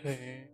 Okay.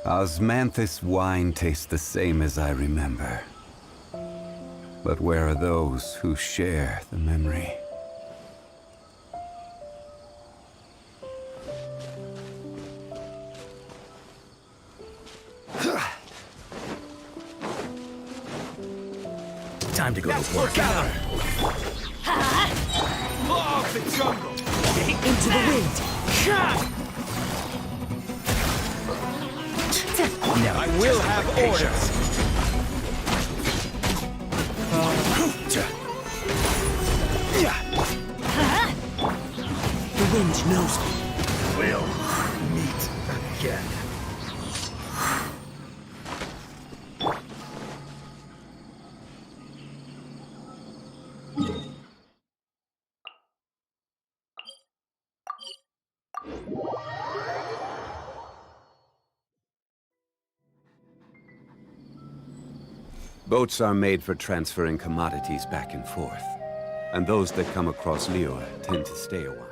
Osmanthus wine tastes the same as I remember. But where are those who share the memory? Time to go to work. Law of the jungle! Into the wind. Now I will have order! The wind knows me. We'll meet again. Boats are made for transferring commodities back and forth, and those that come across Liyue tend to stay a while.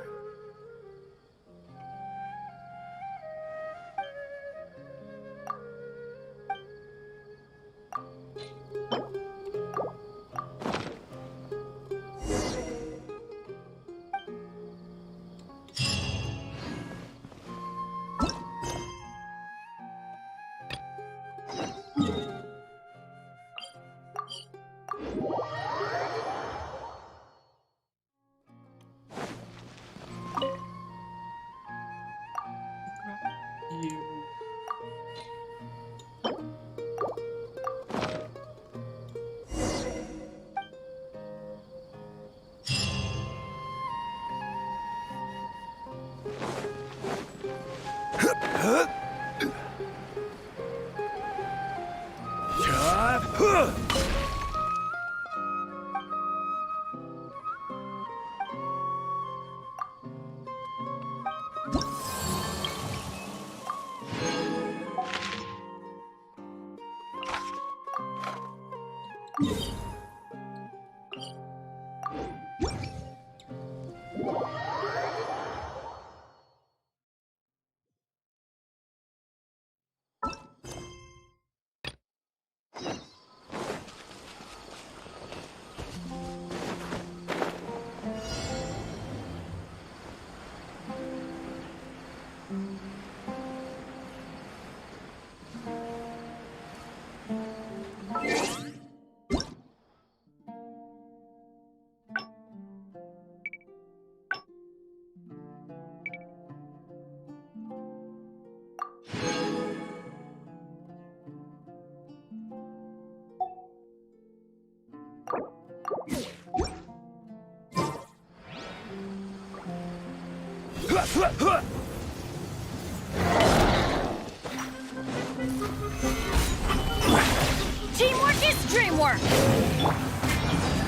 Teamwork is dreamwork!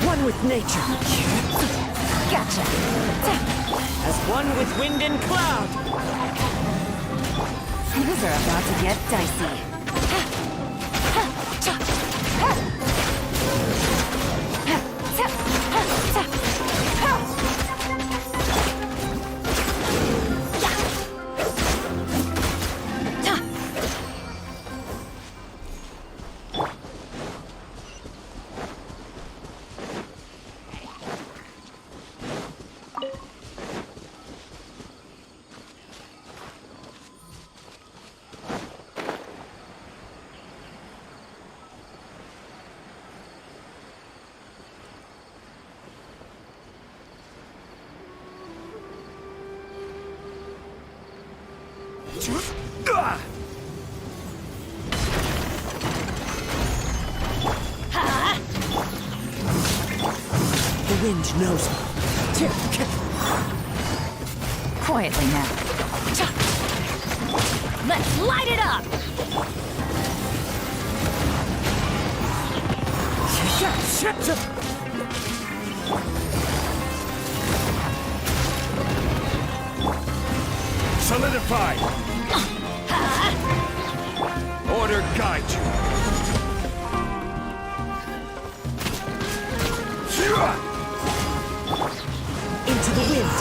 One with nature. Gotcha! As one with wind and cloud. Things are about to get dicey. The wind knows me. Quietly now. Let's light it up! Solidify! Order guide you! Into the wind.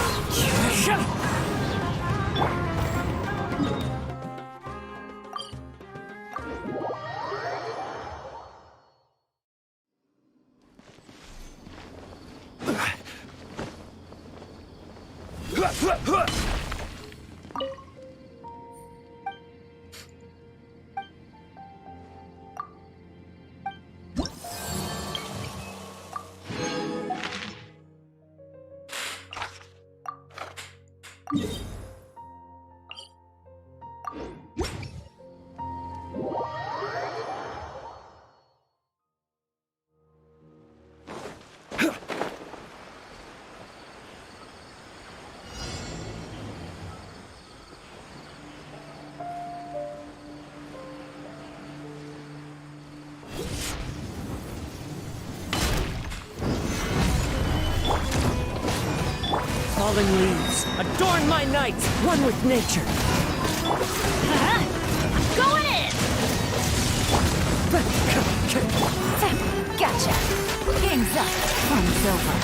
Falling leaves, adorn my night, one with nature. Going in! Gotcha! Game's up. Fun's over.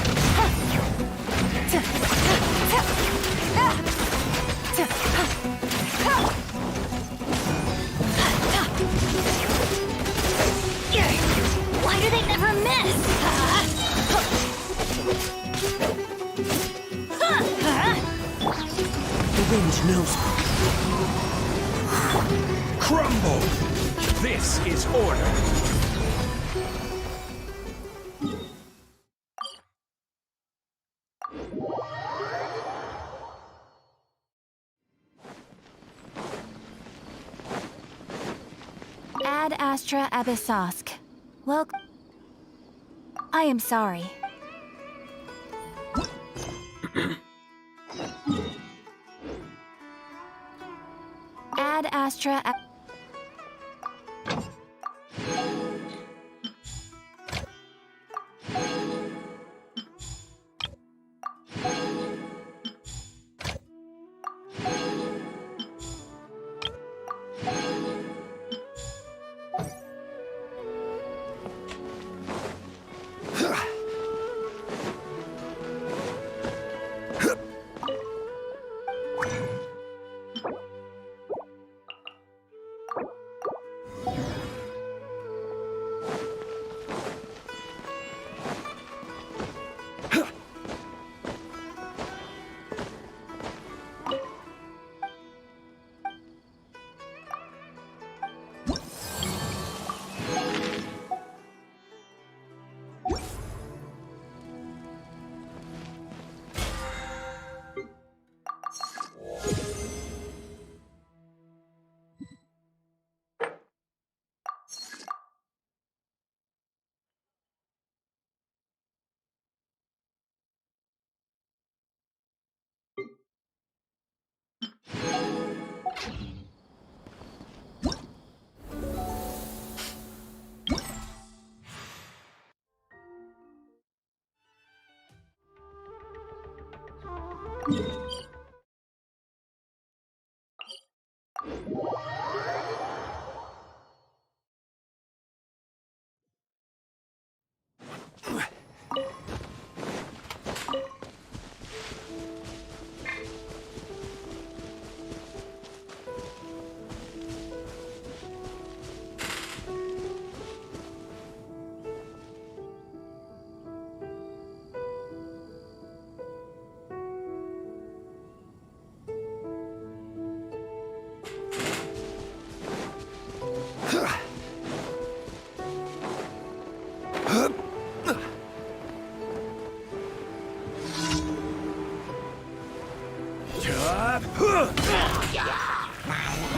Why do they never miss? The wind knows me. Crumble! This is order! Ad Astra Abyssosk. Well, I am sorry. Ad Astra.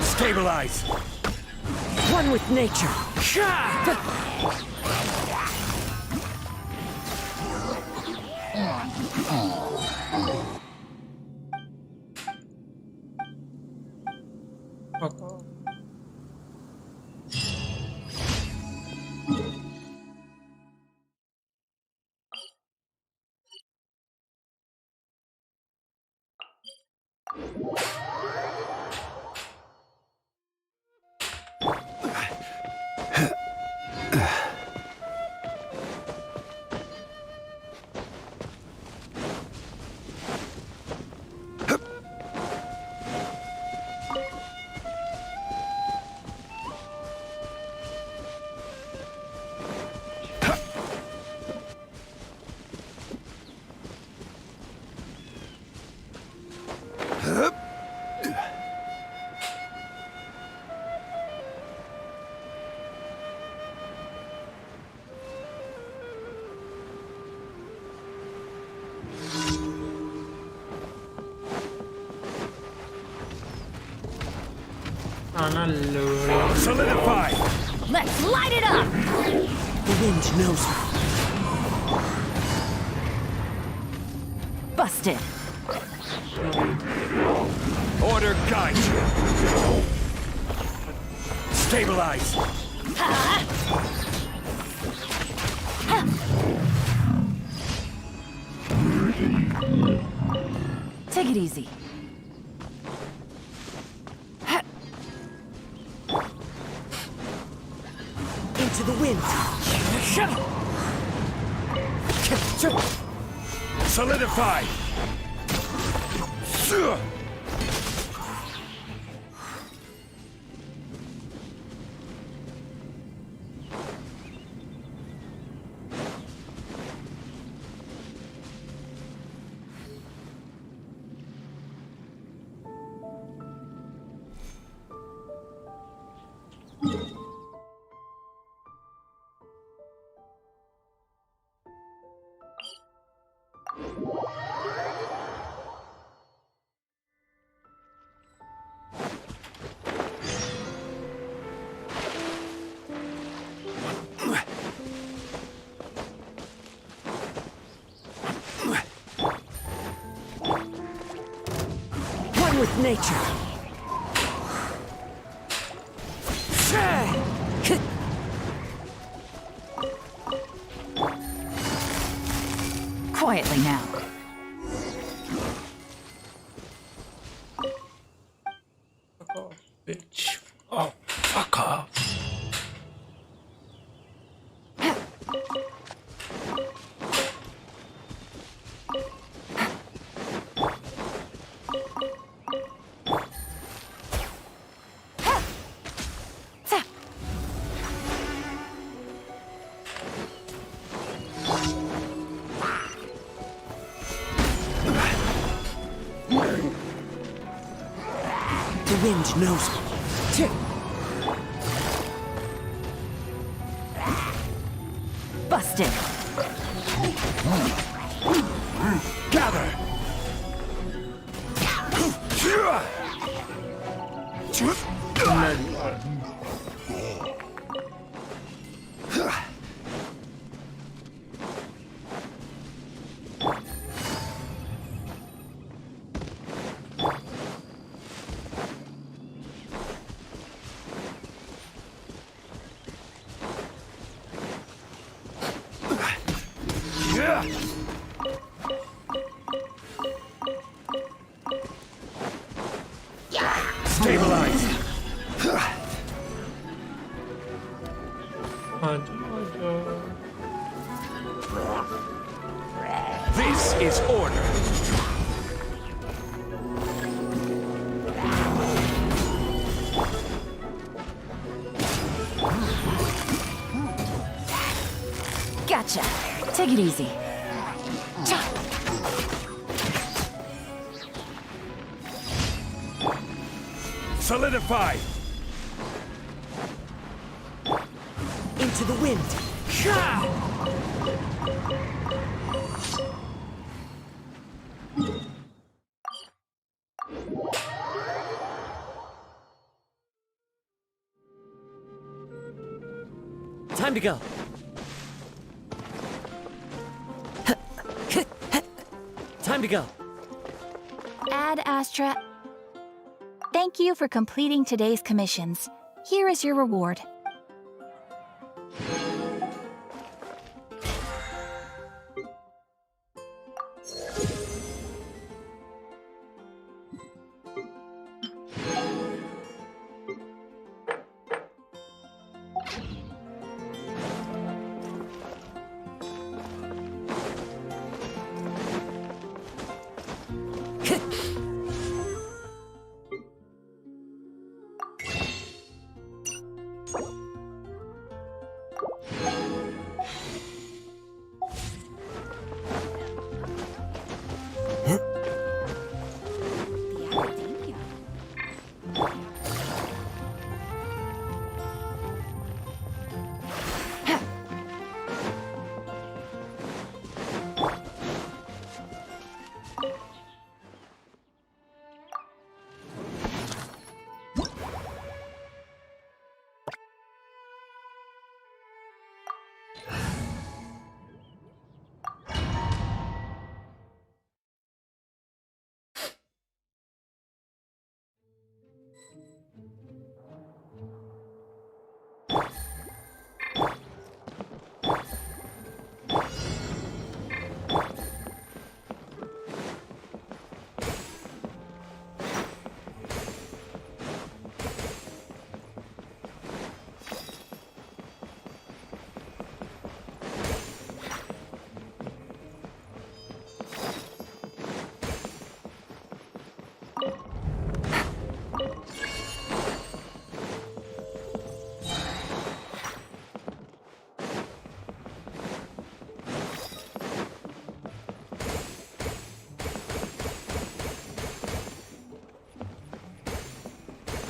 Stabilize! One with nature. Solidify! Let's light it up! The wind knows her. Busted. Order guide you! Stabilize! Take it easy. Into the wind. Solidify! One with nature. Quietly now. Bitch. Oh, fuck off. The wind knows me. Busted. Gather! Stabilize! This is order! Gotcha. Take it easy. Solidify! Into the wind. Time to go. Time to go. Ad Astra. Thank you for completing today's commissions. Here is your reward.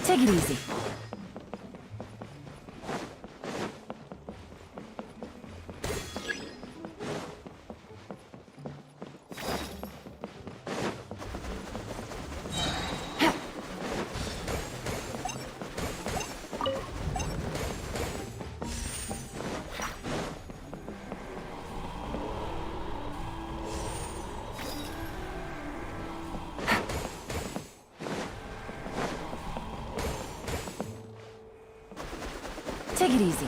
Take it easy. Take it easy.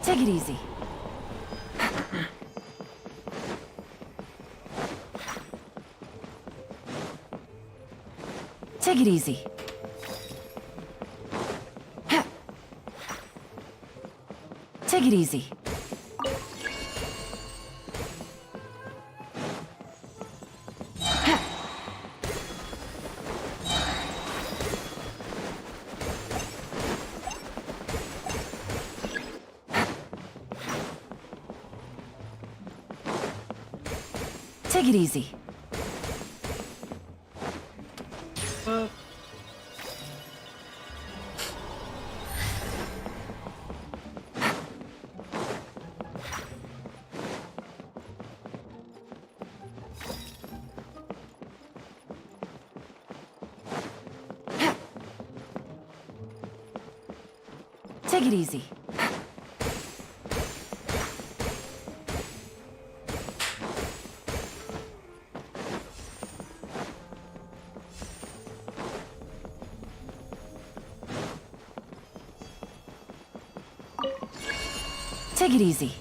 Take it easy. Take it easy. Take it easy. Take it easy. Take it easy. Take it easy.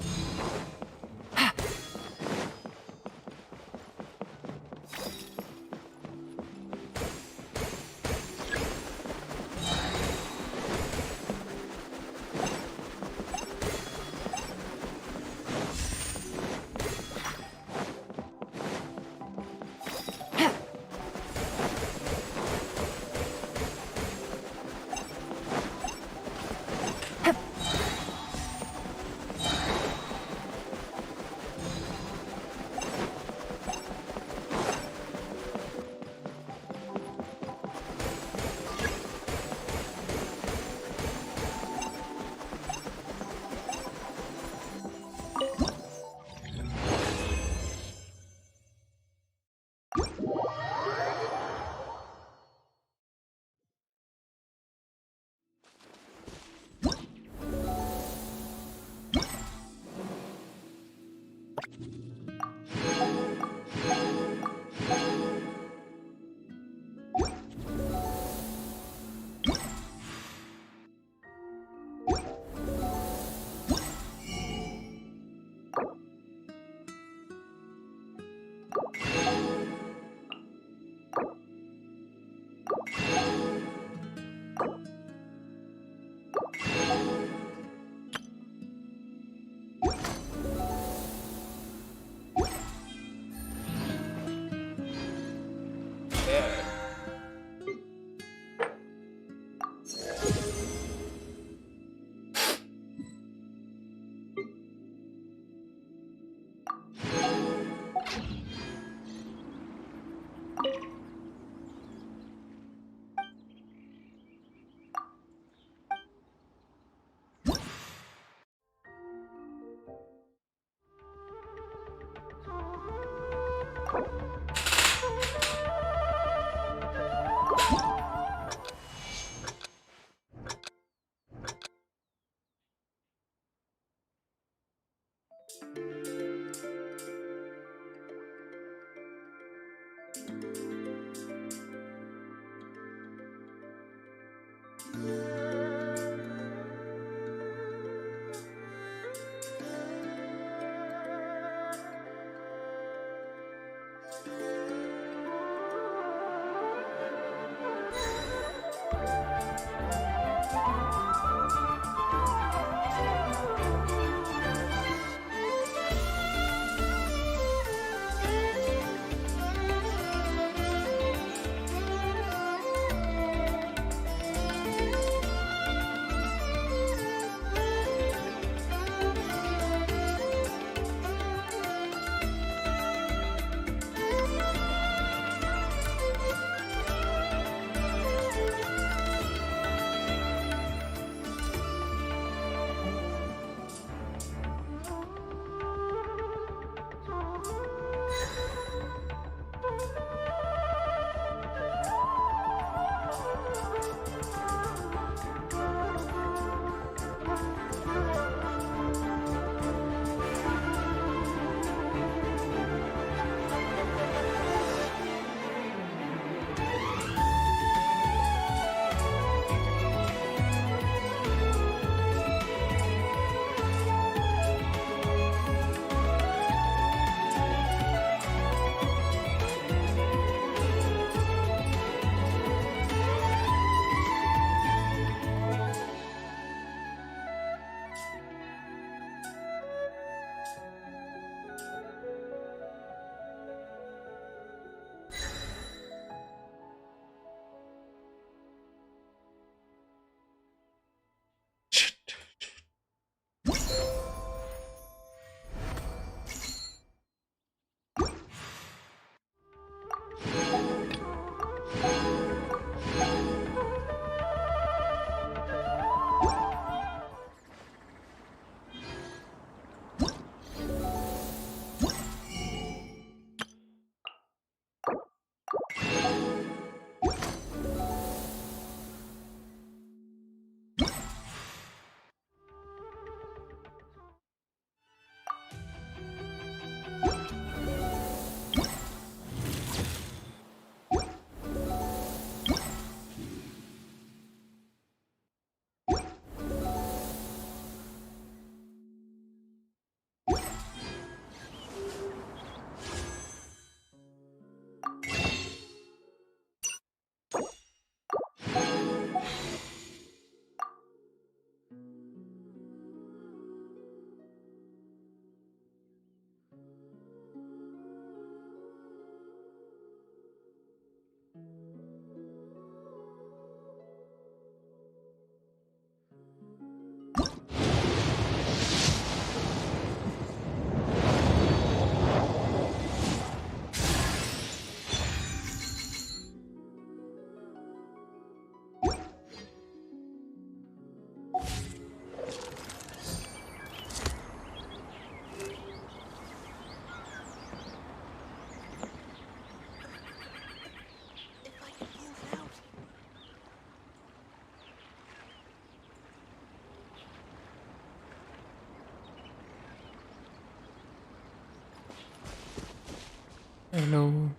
Hello.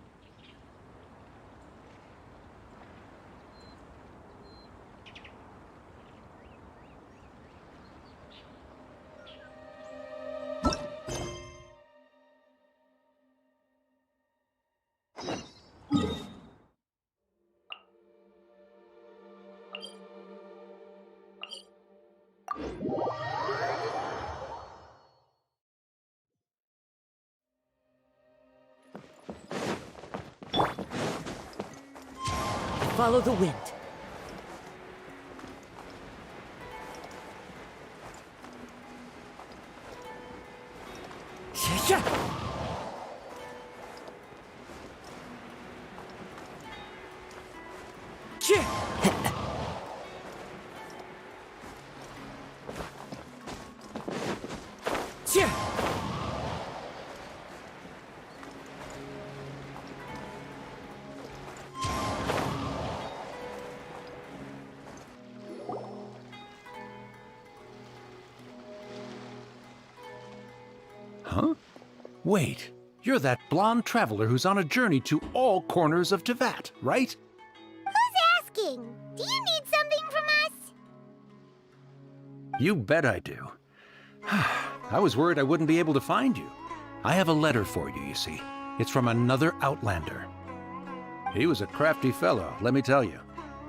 Follow the wind. Huh? Wait, you're that blonde traveler who's on a journey to all corners of Teyvat, right? Who's asking? Do you need something from us? You bet I do. I was worried I wouldn't be able to find you. I have a letter for you, you see. It's from another Outlander. He was a crafty fellow, let me tell you.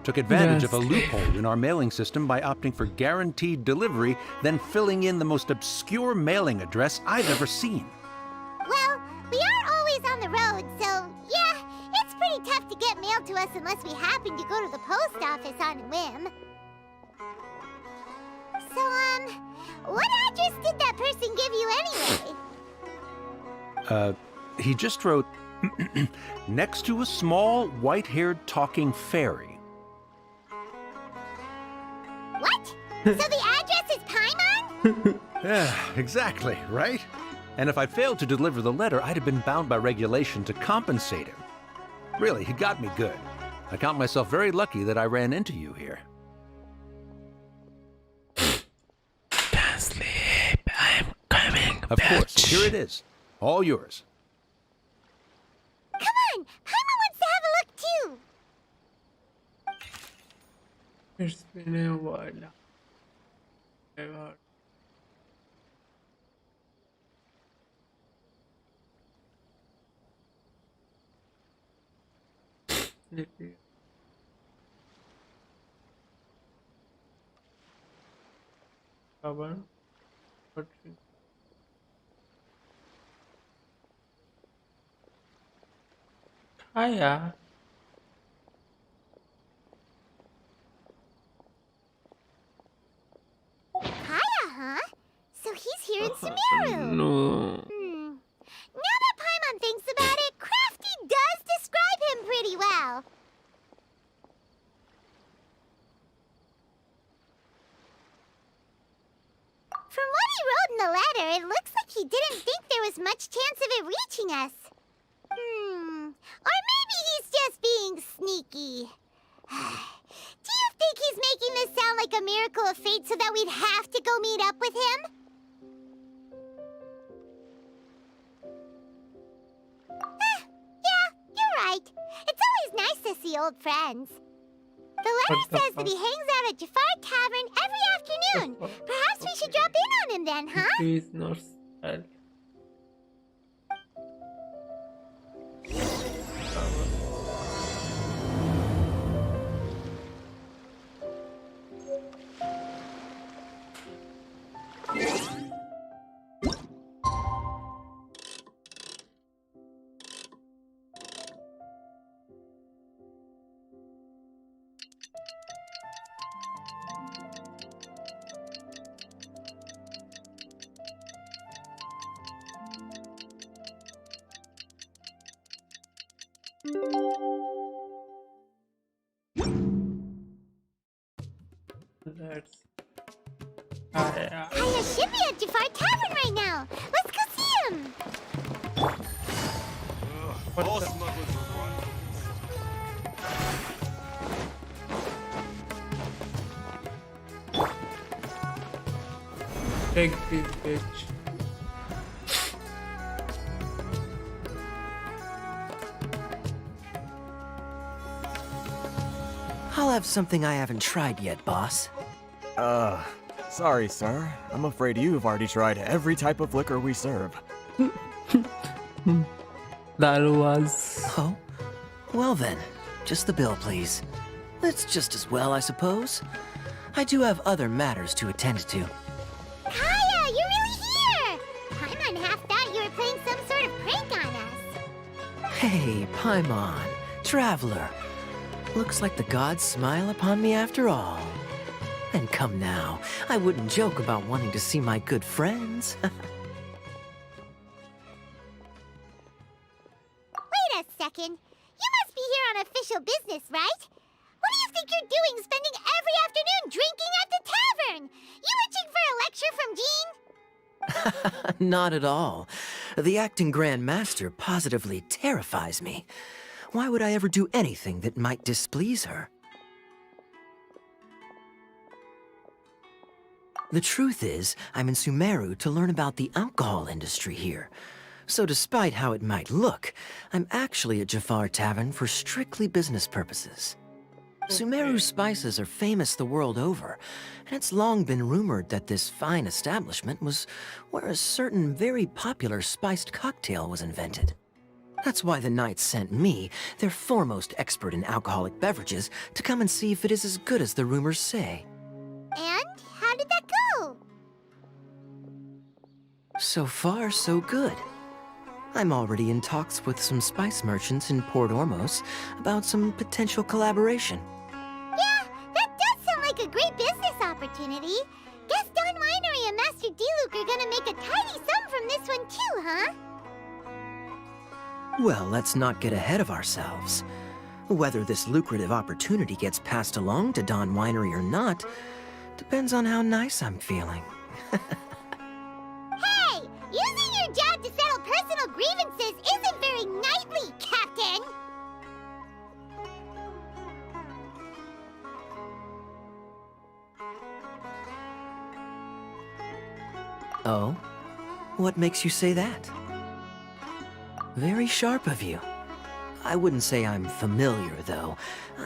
Took advantage of a loophole in our mailing system by opting for guaranteed delivery, then filling in the most obscure mailing address I've ever seen. Well, we are always on the road, so yeah, it's pretty tough to get mail to us unless we happen to go to the post office on a whim. So, what address did that person give you anyway? He just wrote, next to a small, white-haired talking fairy. What? So the address is Paimon? Yeah, exactly, right? And if I failed to deliver the letter, I'd have been bound by regulation to compensate him. Really, he got me good. I count myself very lucky that I ran into you here. Dainsleif, I'm coming. Of course, here it is. All yours. Come on, Paimon wants to have a look too. It's been a while. Kaban. Kaya. Kaya, huh? So he's here in Sumeru. No. Now that Paimon thinks about it, Crafty does describe him pretty well. From what he wrote in the letter, it looks like he didn't think there was much chance of it reaching us. Or maybe he's just being sneaky. Do you think he's making this sound like a miracle of fate so that we'd have to go meet up with him? Yeah, you're right. It's always nice to see old friends. The letter says that he hangs out at Jafar Tavern every afternoon. Perhaps we should drop in on him then, huh? He's not sad. Let's. Kaya should be at Jafar Tavern right now. Let's go see him. All smugglers are one. Take this bitch. I'll have something I haven't tried yet, boss. Sorry, sir. I'm afraid you've already tried every type of liquor we serve. That was. Oh? Well then, just the bill, please. That's just as well, I suppose. I do have other matters to attend to. Kaya, you're really here! Paimon half thought you were playing some sort of prank on us. Hey, Paimon, traveler. Looks like the gods smile upon me after all. And come now, I wouldn't joke about wanting to see my good friends. Wait a second. You must be here on official business, right? What do you think you're doing spending every afternoon drinking at the tavern? You itching for a lecture from Jean? Not at all. The acting Grand Master positively terrifies me. Why would I ever do anything that might displease her? The truth is, I'm in Sumeru to learn about the alcohol industry here. So despite how it might look, I'm actually at Jafar Tavern for strictly business purposes. Sumeru's spices are famous the world over, and it's long been rumored that this fine establishment was where a certain very popular spiced cocktail was invented. That's why the Knights sent me, their foremost expert in alcoholic beverages, to come and see if it is as good as the rumors say. And how did that go? So far, so good. I'm already in talks with some spice merchants in Port Ormos about some potential collaboration. Yeah, that does sound like a great business opportunity. Guess Don Winery and Master D-Luke are gonna make a tidy sum from this one too, huh? Well, let's not get ahead of ourselves. Whether this lucrative opportunity gets passed along to Don Winery or not depends on how nice I'm feeling. Hey! Using your job to settle personal grievances isn't very knightly, Captain! Oh? What makes you say that? Very sharp of you. I wouldn't say I'm familiar, though.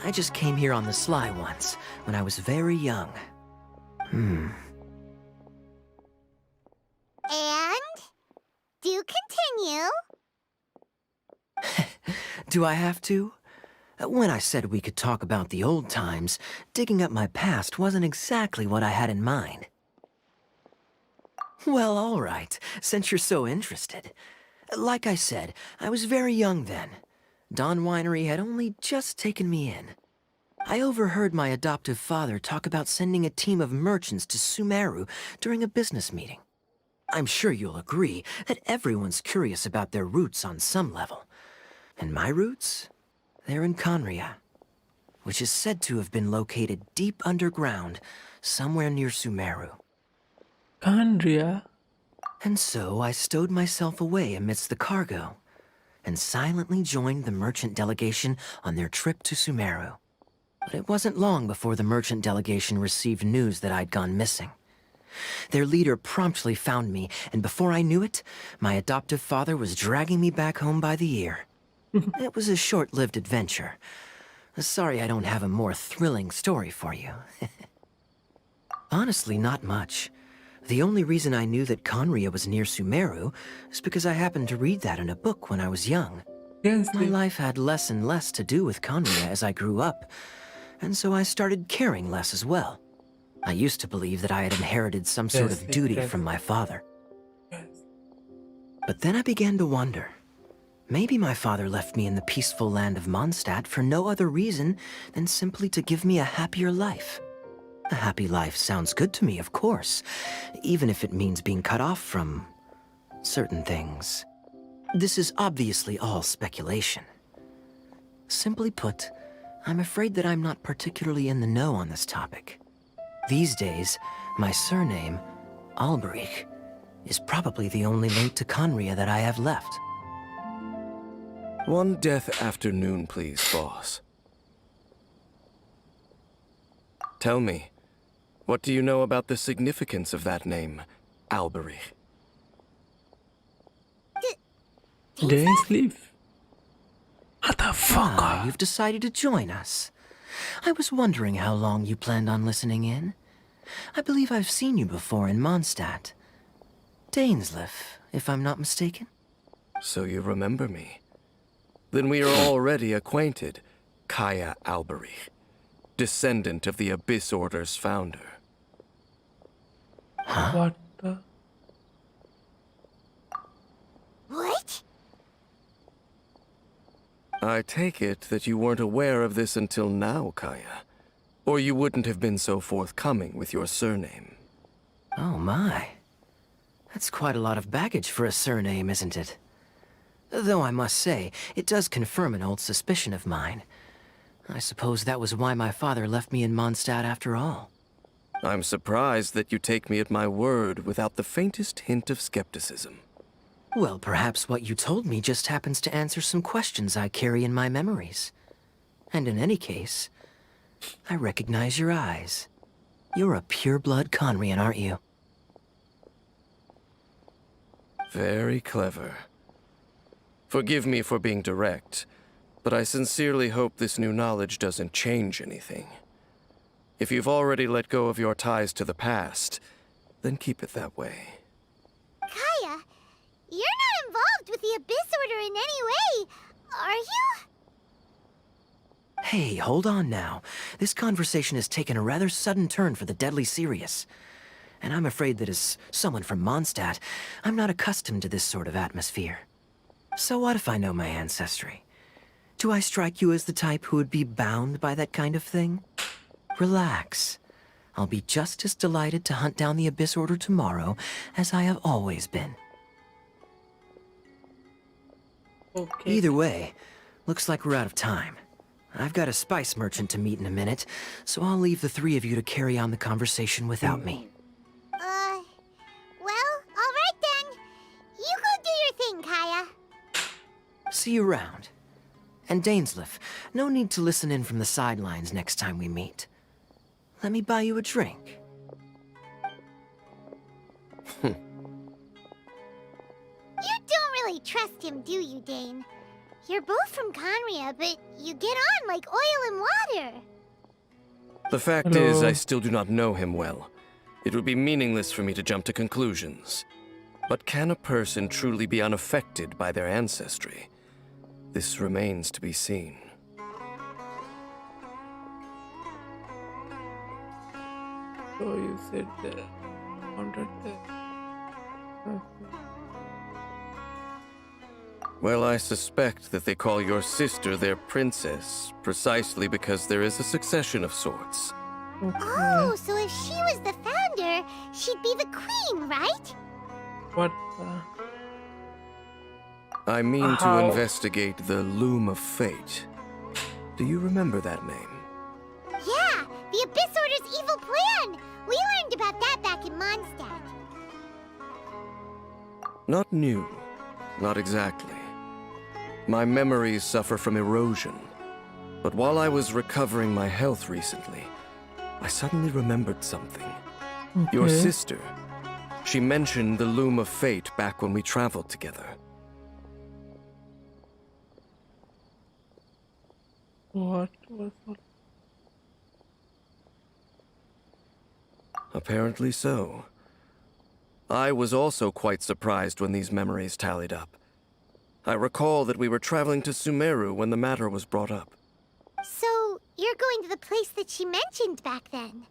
I just came here on the sly once, when I was very young. And? Do continue. Do I have to? When I said we could talk about the old times, digging up my past wasn't exactly what I had in mind. Well, all right, since you're so interested. Like I said, I was very young then. Don Winery had only just taken me in. I overheard my adoptive father talk about sending a team of merchants to Sumeru during a business meeting. I'm sure you'll agree that everyone's curious about their roots on some level. And my roots? They're in Conria, which is said to have been located deep underground, somewhere near Sumeru. Candria. And so I stowed myself away amidst the cargo, and silently joined the merchant delegation on their trip to Sumeru. But it wasn't long before the merchant delegation received news that I'd gone missing. Their leader promptly found me, and before I knew it, my adoptive father was dragging me back home by the ear. It was a short-lived adventure. Sorry I don't have a more thrilling story for you. Honestly, not much. The only reason I knew that Conria was near Sumeru is because I happened to read that in a book when I was young. My Dainsleif. life had less and less to do with Conria as I grew up, and so I started caring less as well. I used to believe that I had inherited some sort of duty from my father. But then I began to wonder. Maybe my father left me in the peaceful land of Mondstadt for no other reason than simply to give me a happier life. A happy life sounds good to me, of course, even if it means being cut off from certain things. This is obviously all speculation. Simply put, I'm afraid that I'm not particularly in the know on this topic. These days, my surname, Alberich, is probably the only link to Conria that I have left. One death afternoon, please, boss. Tell me, what do you know about the significance of that name, Alberich? Dainsleif. What the fuck? Ah, you've decided to join us. I was wondering how long you planned on listening in. I believe I've seen you before in Mondstadt. Dainsleif, if I'm not mistaken. So you remember me. Then we are already acquainted, Kaya Alberich, descendant of the Abyss Order's founder. What the? What? I take it that you weren't aware of this until now, Kaya. Or you wouldn't have been so forthcoming with your surname. Oh my. That's quite a lot of baggage for a surname, isn't it? Though I must say, it does confirm an old suspicion of mine. I suppose that was why my father left me in Mondstadt after all. I'm surprised that you take me at my word without the faintest hint of skepticism. Well, perhaps what you told me just happens to answer some questions I carry in my memories. And in any case, I recognize your eyes. You're a pure-blood Conrian, aren't you? Very clever. Forgive me for being direct, but I sincerely hope this new knowledge doesn't change anything. If you've already let go of your ties to the past, then keep it that way. Kaya, you're not involved with the Abyss Order in any way, are you? Hey, hold on now. This conversation has taken a rather sudden turn for the deadly serious. And I'm afraid that as someone from Mondstadt, I'm not accustomed to this sort of atmosphere. So what if I know my ancestry? Do I strike you as the type who would be bound by that kind of thing? Relax. I'll be just as delighted to hunt down the Abyss Order tomorrow as I have always been. Okay. Either way, looks like we're out of time. I've got a spice merchant to meet in a minute, so I'll leave the three of you to carry on the conversation without me. Well, alright then. You go do your thing, Kaya. See you around. And Dainsleif, no need to listen in from the sidelines next time we meet. Let me buy you a drink. You don't really trust him, do you, Dane? You're both from Conria, but you get on like oil and water. The fact is, I still do not know him well. It would be meaningless for me to jump to conclusions. But can a person truly be unaffected by their ancestry? This remains to be seen. So you said that. Counted there. Okay. Well, I suspect that they call your sister their princess, precisely because there is a succession of sorts. Oh, so if she was the founder, she'd be the queen, right? What the? I mean to How? investigate the Loom of Fate. Do you remember that name? Yeah, the Abyss Order's evil plan! We learned about that back in Mondstadt. Not new. Not exactly. My memories suffer from erosion. But while I was recovering my health recently, I suddenly remembered something. Your Okay. sister. She mentioned the Loom of Fate back when we traveled together. What was that? Apparently so. I was also quite surprised when these memories tallied up. I recall that we were traveling to Sumeru when the matter was brought up. So, you're going to the place that she mentioned back then?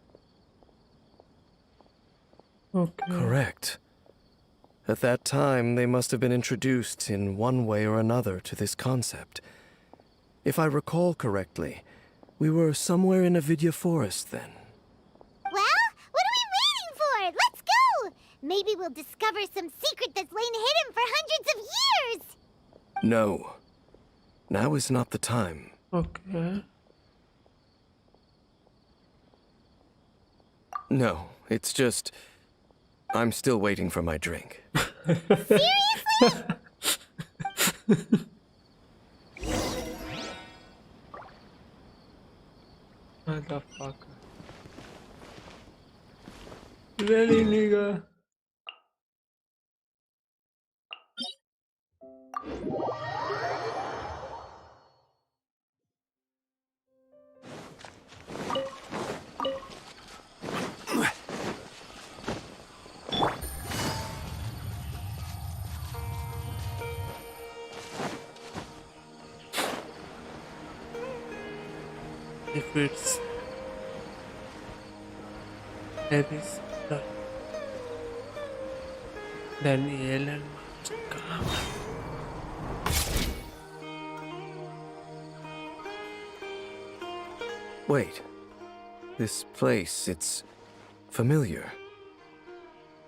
Okay. Correct. At that time, they must have been introduced in one way or another to this concept. If I recall correctly, we were somewhere in NVIDIA forest then. Well, what are we waiting for? Let's go! Maybe we'll discover some secret that's lain hidden for hundreds of years! No. Now is not the time. Okay. No, it's just... I'm still waiting for my drink. Motherfucker. Really, nigga? If it's heavy stuff, then Ellen must come. Wait. This place, it's familiar.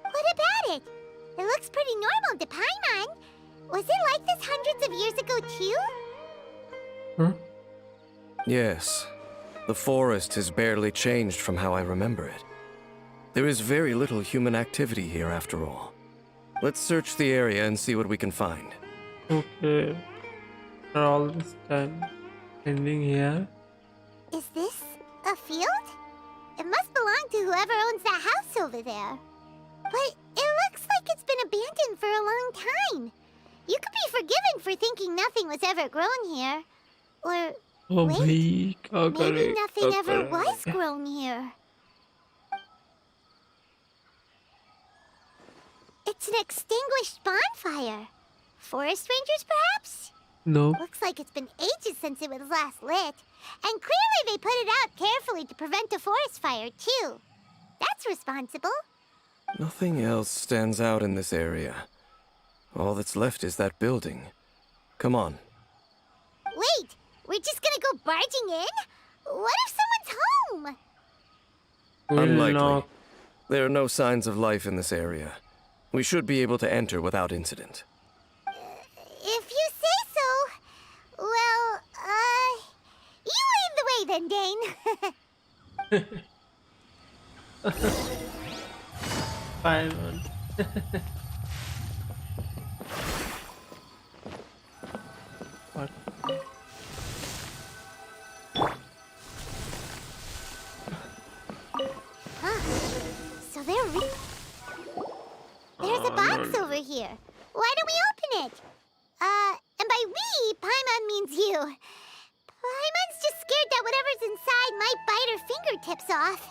What about it? It looks pretty normal to Paimon. Was it like this hundreds of years ago, too? Huh? Yes. The forest has barely changed from how I remember it. There is very little human activity here after all. Let's search the area and see what we can find. Okay. For all this time ending here. Is this a field? It must belong to whoever owns that house over there. But it looks like it's been abandoned for a long time. You could be forgiven for thinking nothing was ever grown here. Or, Oh wait, भाई क्या maybe करे nothing क्या ever करे was grown here. It's an extinguished bonfire. Forest rangers, perhaps? No. Looks like it's been ages since it was last lit. And clearly they put it out carefully to prevent a forest fire, too. That's responsible. Nothing else stands out in this area. All that's left is that building. Come on. Wait, we're just gonna go barging in? What if someone's home? We'll Unlikely. knock. There are no signs of life in this area. We should be able to enter without incident. If you say so. Well, you lead the way then, Dane. Paimon. What? Huh. So there's a box over here. Why don't we open it? And by we, Paimon means you. Paimon's just scared that whatever's inside might bite her fingertips off.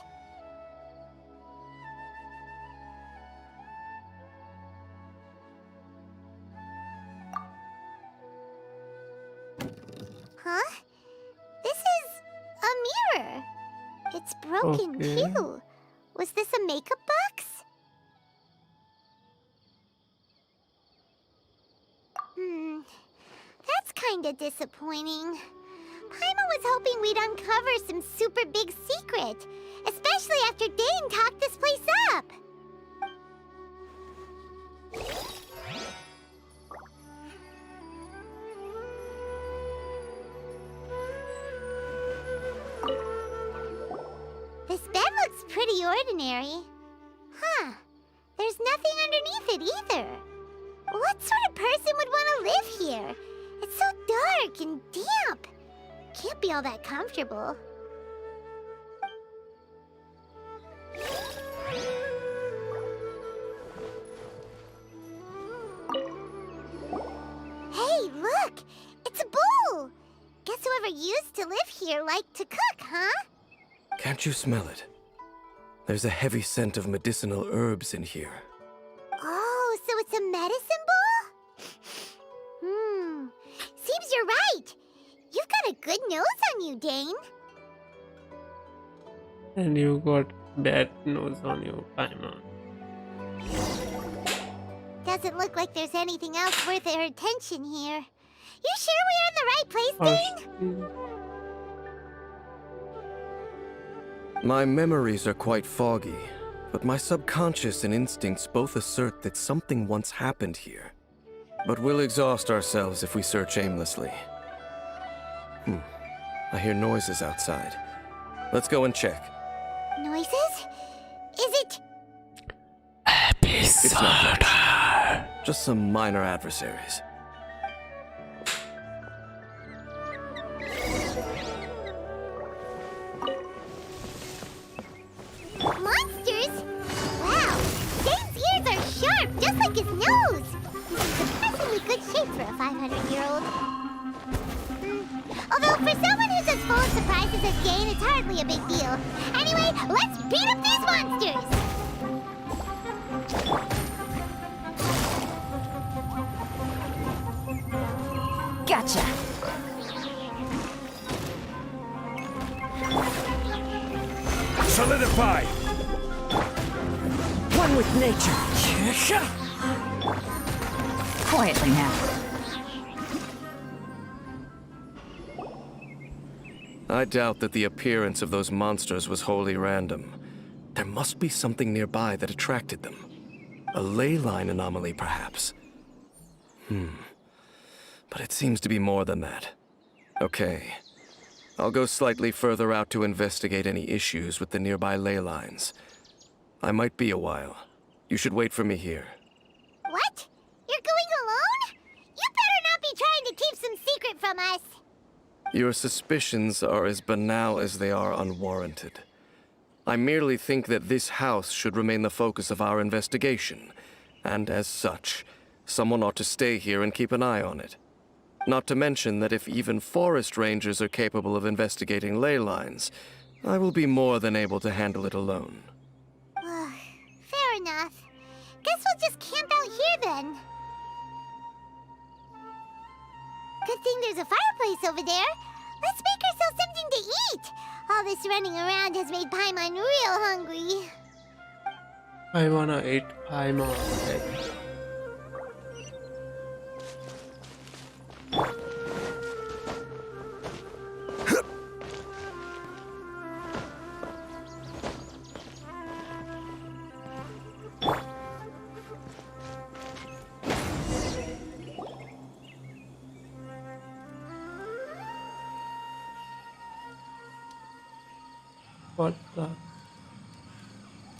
Huh? This is a mirror. It's broken Okay. too. Was this a makeup box? That's kinda disappointing. Paimon was hoping we'd uncover some super big secret, especially after Dane talked this place up. This bed looks pretty ordinary. Huh. There's nothing underneath it either. What sort of person would want to live here? It's so dark and damp. Can't be all that comfortable. Hey, look! It's a bowl! Guess whoever used to live here liked to cook, huh? Can't you smell it? There's a heavy scent of medicinal herbs in here. Oh, so it's a medicine bowl? Seems you're right. You've got a good nose on you, Dane. And you got that nose on you, Paimon. Doesn't look like there's anything else worth our attention here. You sure we're in the right place, Dane? My memories are quite foggy, but my subconscious and instincts both assert that something once happened here. But we'll exhaust ourselves if we search aimlessly. I hear noises outside. Let's go and check. Noises? Is it? It's not much. Just some minor adversaries. Monsters? Wow, Dane's ears are sharp, just like his nose. Surprisingly good shape for a 500-year-old. Although for someone who's as full of surprises as Dane, it's hardly a big deal. Anyway, let's beat up these monsters! Gotcha. Solidify! One with nature. Quietly now. I doubt that the appearance of those monsters was wholly random. There must be something nearby that attracted them. A ley line anomaly, perhaps. But it seems to be more than that. Okay. I'll go slightly further out to investigate any issues with the nearby ley lines. I might be a while. You should wait for me here. What? You're going alone? You better not be trying to keep some secret from us. Your suspicions are as banal as they are unwarranted. I merely think that this house should remain the focus of our investigation, and as such, someone ought to stay here and keep an eye on it. Not to mention that if even forest rangers are capable of investigating ley lines, I will be more than able to handle it alone. Fair enough. Guess we'll just camp out here then. Good thing there's a fireplace over there. Let's make ourselves something to eat. All this running around has made Paimon real hungry. I wanna eat Paimon. What the?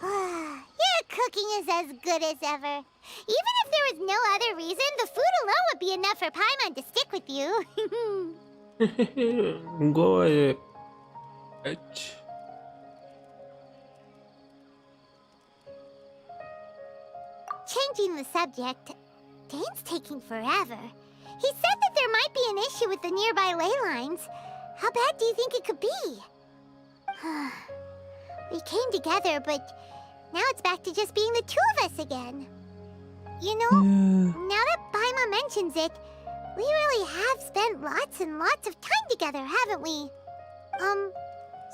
Your cooking is as good as ever. Even if there was no other reason, the food alone would be enough for Paimon to stick with you. Go away, bitch. Changing the subject, Dane's taking forever. He said that there might be an issue with the nearby ley lines. How bad do you think it could be? We came together, but now it's back to just being the two of us again. You know, now that Paimon mentions it, we really have spent lots and lots of time together, haven't we?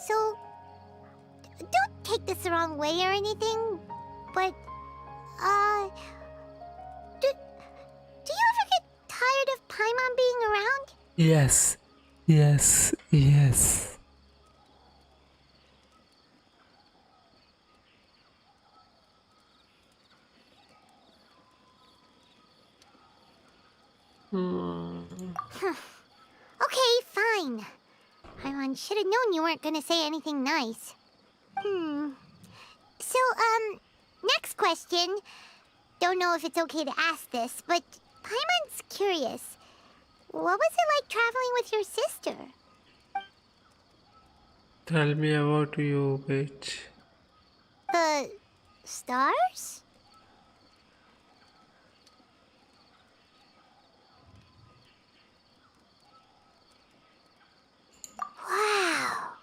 So, don't take this the wrong way or anything, but, do you ever get tired of Paimon being around? Yes, yes, yes. Okay, fine. Paimon should have known you weren't gonna say anything nice. So, next question. Don't know if it's okay to ask this, but Paimon's curious. What was it like traveling with your sister? Tell me about you, bitch. The stars? Wow.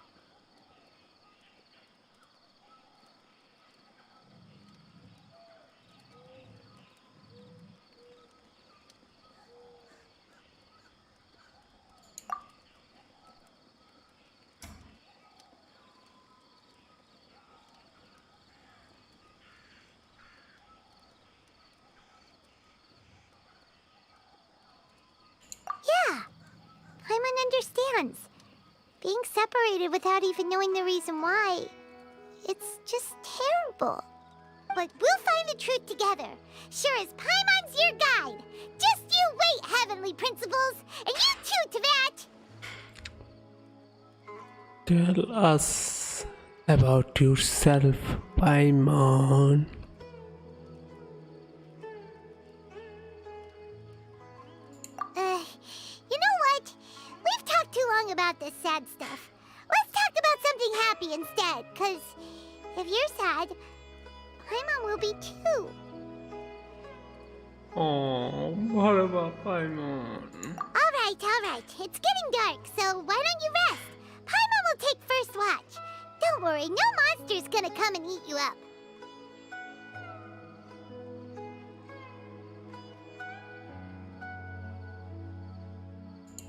Yeah, Paimon understands. Being separated without even knowing the reason why, it's just terrible. But we'll find the truth together. Sure as Paimon's your guide. Just you wait, Heavenly Principles! And you too, Teyvat! Tell us about yourself, Paimon. You know what? We've talked too long about this sad stuff. Let's talk about something happy instead, 'cause if you're sad, Paimon will be too. Oh, what about Paimon? Alright. It's getting dark, so why don't you rest? Paimon will take first watch. Don't worry, no monster's gonna come and eat you up.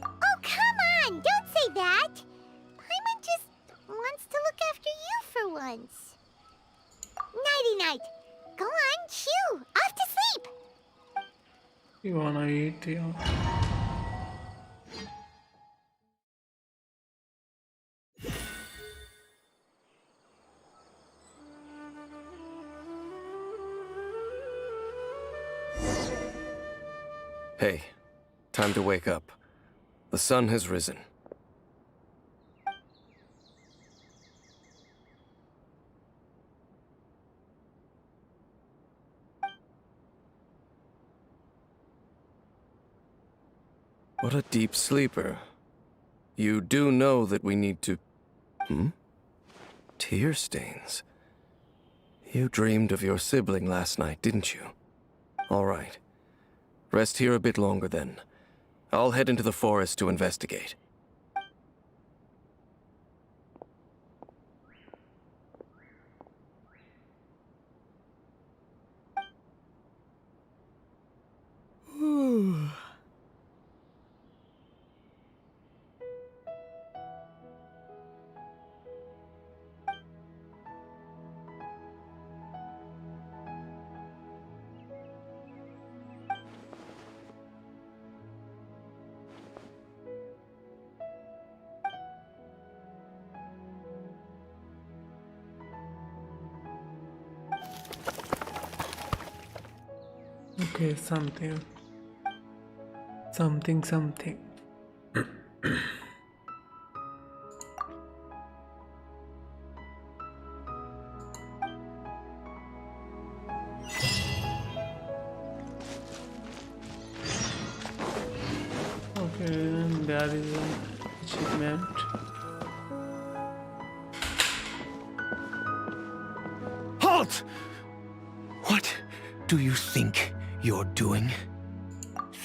Oh, come on! Don't say that! Paimon just wants to look after you for once. Nighty-night. Go on, chew. Off to sleep. You wanna eat, yeah? Hey, time to wake up. The sun has risen. What a deep sleeper. You do know that we need to... Tear stains. You dreamed of your sibling last night, didn't you? All right. Rest here a bit longer then. I'll head into the forest to investigate. Okay, something. Okay, and there is an achievement. Halt! What do you think you're doing?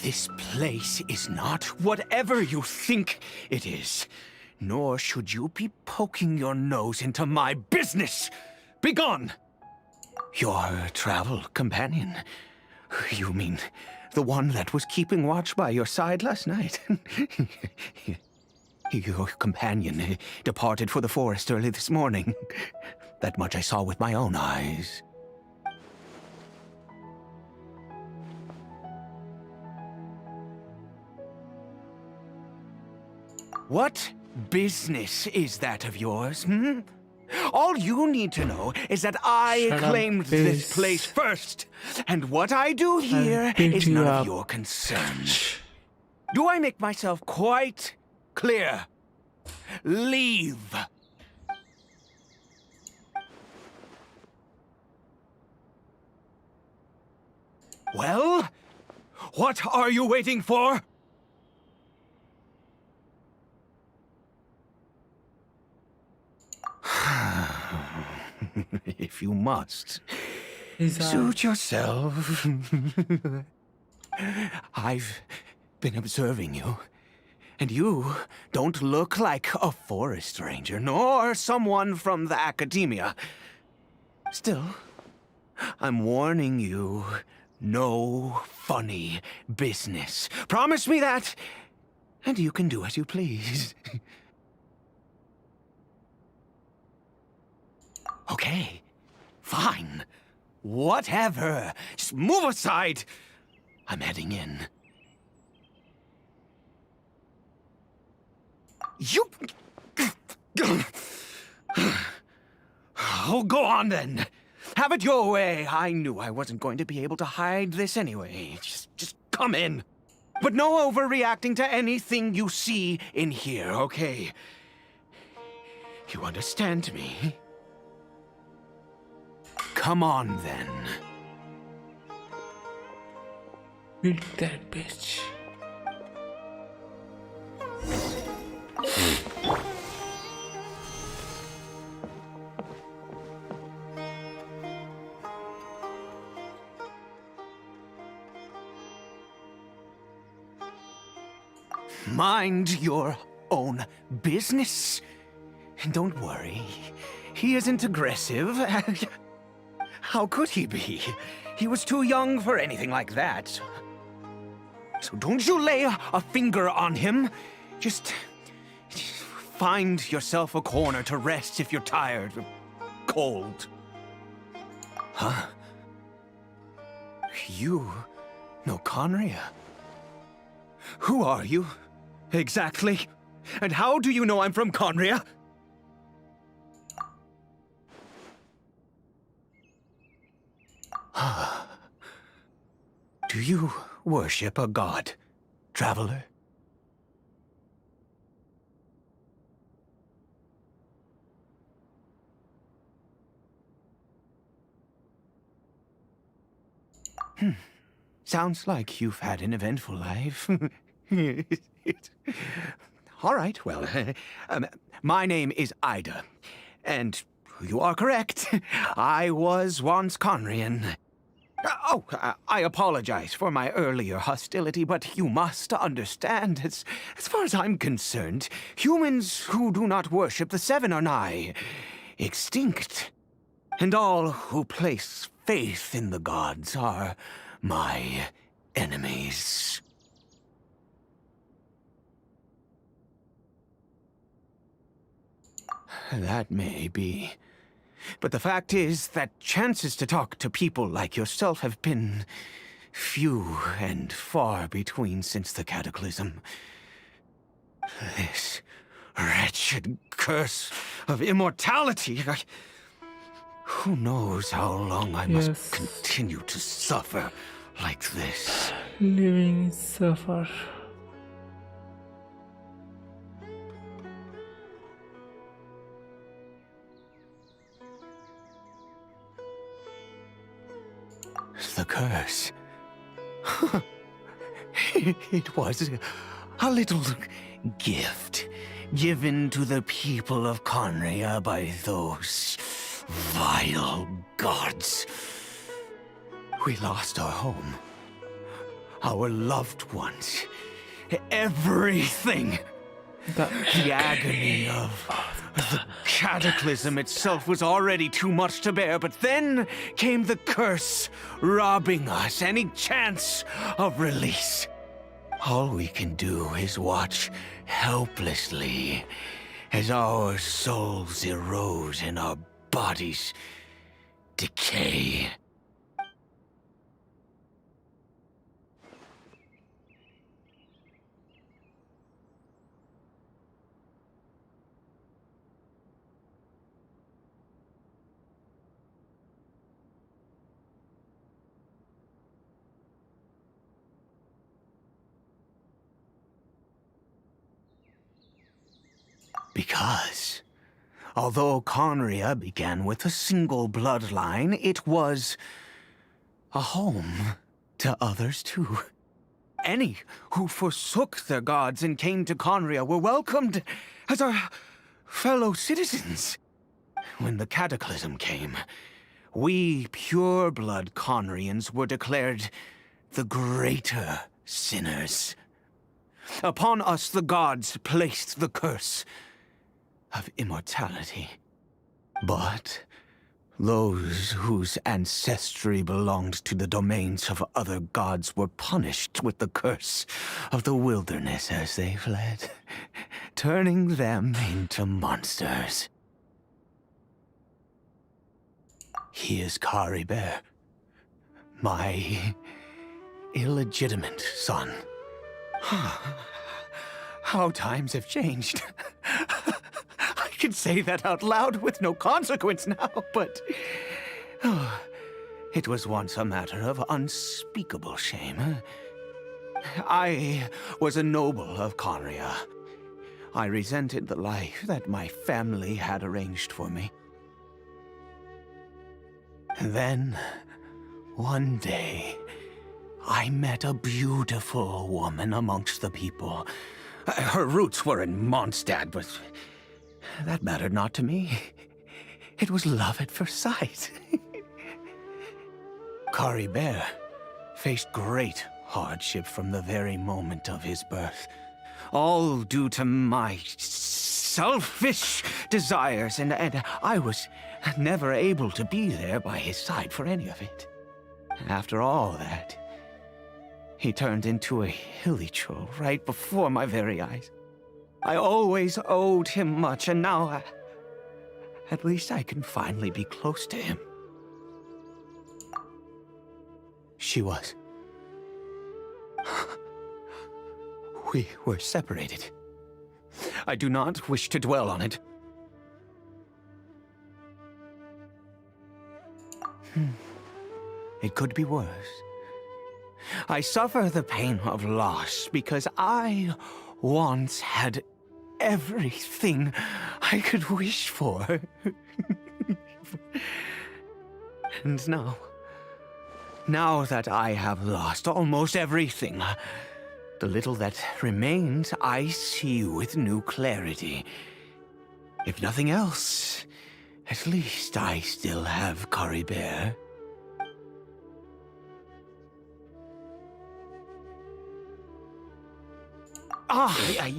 This place is not whatever you think it is. Nor should you be poking your nose into my business. Begone! Your travel companion. You mean the one that was keeping watch by your side last night? Your companion departed for the forest early this morning. That much I saw with my own eyes. What business is that of yours, hmm? All you need to know is that I claimed this place first, and what I do here is none of your concern. Do I make myself quite clear? Leave. Well, what are you waiting for? If you must, suit yourself. I've been observing you, and you don't look like a forest ranger, nor someone from the academia. Still, I'm warning you, no funny business. Promise me that, and you can do as you please. Okay, fine. Whatever. Just move aside. I'm heading in. You... Oh, go on then. Have it your way. I knew I wasn't going to be able to hide this anyway. Just come in. But no overreacting to anything you see in here, okay? You understand me? Come on, then. Beat that bitch. Mind your own business. And don't worry, he isn't aggressive. How could he be? He was too young for anything like that. So don't you lay a finger on him. Just find yourself a corner to rest if you're tired or cold. Huh? You know Conria? Who are you, exactly? And how do you know I'm from Conria? Do you worship a god, traveler? Sounds like you've had an eventful life. All right, well, my name is Ida, and you are correct. I was once Conrian. I apologize for my earlier hostility, but you must understand, as far as I'm concerned, humans who do not worship the Seven are nigh extinct. And all who place faith in the gods are my enemies. That may be. But the fact is that chances to talk to people like yourself have been few and far between since the cataclysm. This wretched curse of immortality. Who knows how long I must continue to suffer like this? Living is suffer. The curse. It was a little gift given to the people of Conria by those vile gods. We lost our home, our loved ones, everything. The agony of the cataclysm itself was already too much to bear, but then came the curse, robbing us any chance of release. All we can do is watch helplessly as our souls erode and our bodies decay. Because, although Conria began with a single bloodline, it was a home to others too. Any who forsook their gods and came to Conria were welcomed as our fellow citizens. When the cataclysm came, we pure-blood Conrians were declared the greater sinners. Upon us the gods placed the curse of immortality. But those whose ancestry belonged to the domains of other gods were punished with the curse of the wilderness as they fled, turning them into monsters. He is Kari Bear, my illegitimate son. How times have changed. I can say that out loud with no consequence now, but it was once a matter of unspeakable shame. I was a noble of Conria. I resented the life that my family had arranged for me. Then, one day, I met a beautiful woman amongst the people. Her roots were in Mondstadt, but that mattered not to me. It was love at first sight. Kari Bear faced great hardship from the very moment of his birth. All due to my selfish desires, and I was never able to be there by his side for any of it. After all that, he turned into a hilly troll right before my very eyes. I always owed him much, and now at least I can finally be close to him. She was. We were separated. I do not wish to dwell on it. It could be worse. I suffer the pain of loss because I once had everything I could wish for. And now that I have lost almost everything, the little that remains I see with new clarity. If nothing else, At least I still have Caribert.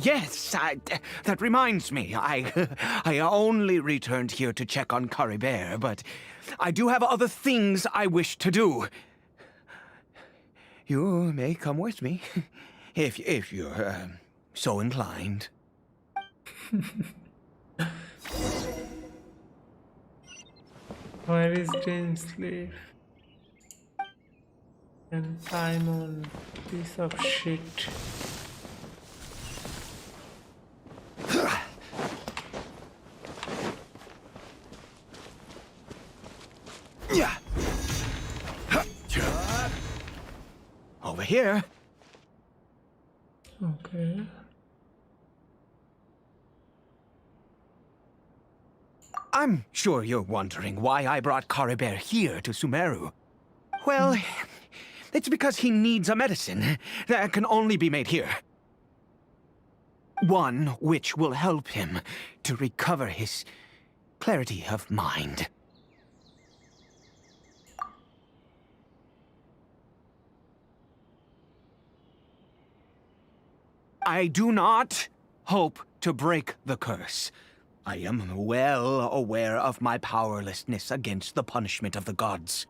Yes, that reminds me. I only returned here to check on Caribert, but I do have other things I wish to do. You may come with me, if you're so inclined. Where is Dainsleif? And Simon, piece of shit. Over here. Okay. I'm sure you're wondering why I brought Caribert here to Sumeru. Well, it's because he needs a medicine that can only be made here. One which will help him to recover his clarity of mind. I do not hope to break the curse. I am well aware of my powerlessness against the punishment of the gods.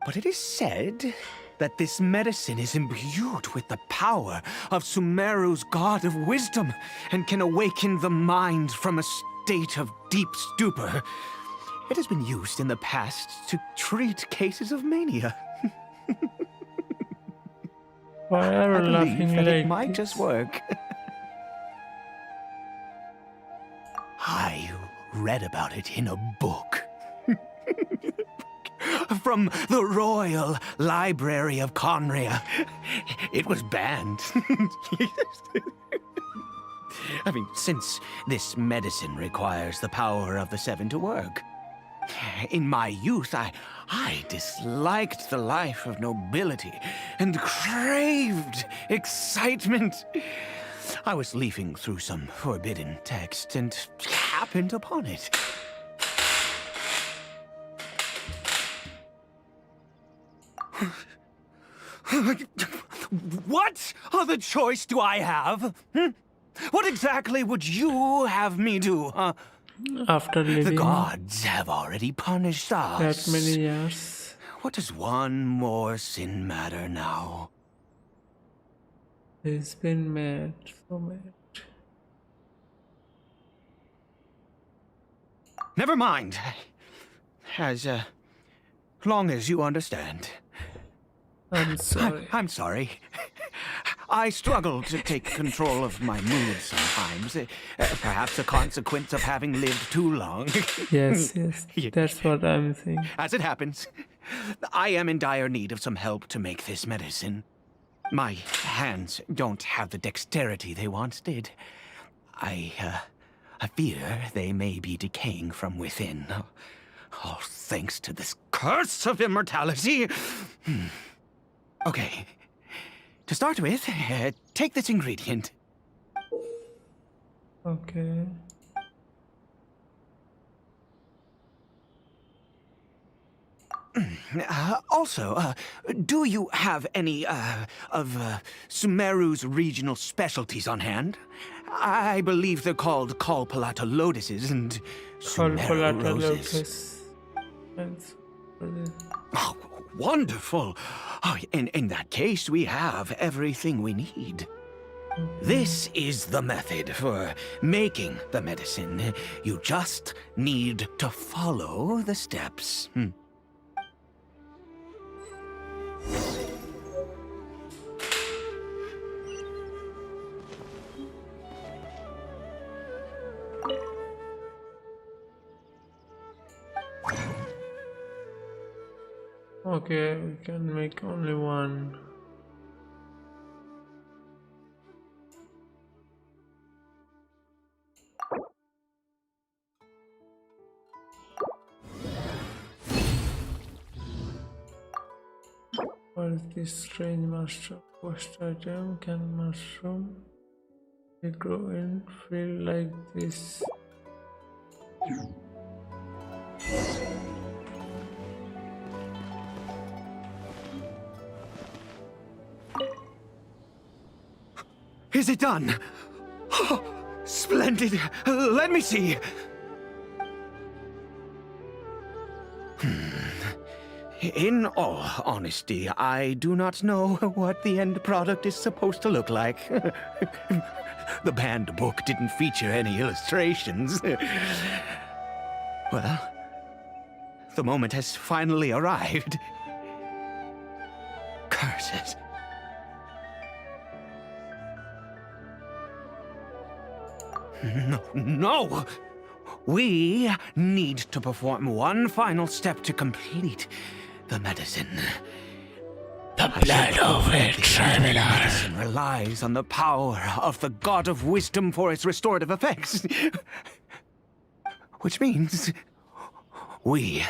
But it is said that this medicine is imbued with the power of Sumeru's god of wisdom and can awaken the mind from a state of deep stupor. It has been used in the past to treat cases of mania. Why are you laughing like it might this? just work. I read about it in a book. From the Royal Library of Conria. It was banned. I mean, since this medicine requires the power of the Seven to work. In my youth, I disliked the life of nobility and craved excitement. I was leafing through some forbidden text and happened upon it. What other choice do I have? What exactly would you have me do, huh? After living The gods have already punished us. that many years. What does one more sin matter now? He's been mad, so mad. Never mind. As long as you understand. I'm sorry. I'm sorry. I struggle to take control of my mood sometimes. Perhaps a consequence of having lived too long. Yes, that's what I'm saying. As it happens, I am in dire need of some help to make this medicine. My hands don't have the dexterity they once did. I fear they may be decaying from within. All thanks to this curse of immortality. Okay. To start with, take this ingredient. Okay. Also, do you have any of Sumeru's regional specialties on hand? I believe they're called Colpalata lotuses and Sumeru roses. Oh, wonderful! Oh, in that case, we have everything we need. This is the method for making the medicine. You just need to follow the steps. Okay, we can make only one. What is this strange master post item? Can mushroom they grow in field like this? Is it done? Oh, splendid. Let me see. In all honesty, I do not know what the end product is supposed to look like. The banned book didn't feature any illustrations. Well, the moment has finally arrived. Curses. No! We need to perform one final step to complete the medicine. The blood of a criminal. Medicine relies on the power of the God of Wisdom for its restorative effects. Which means we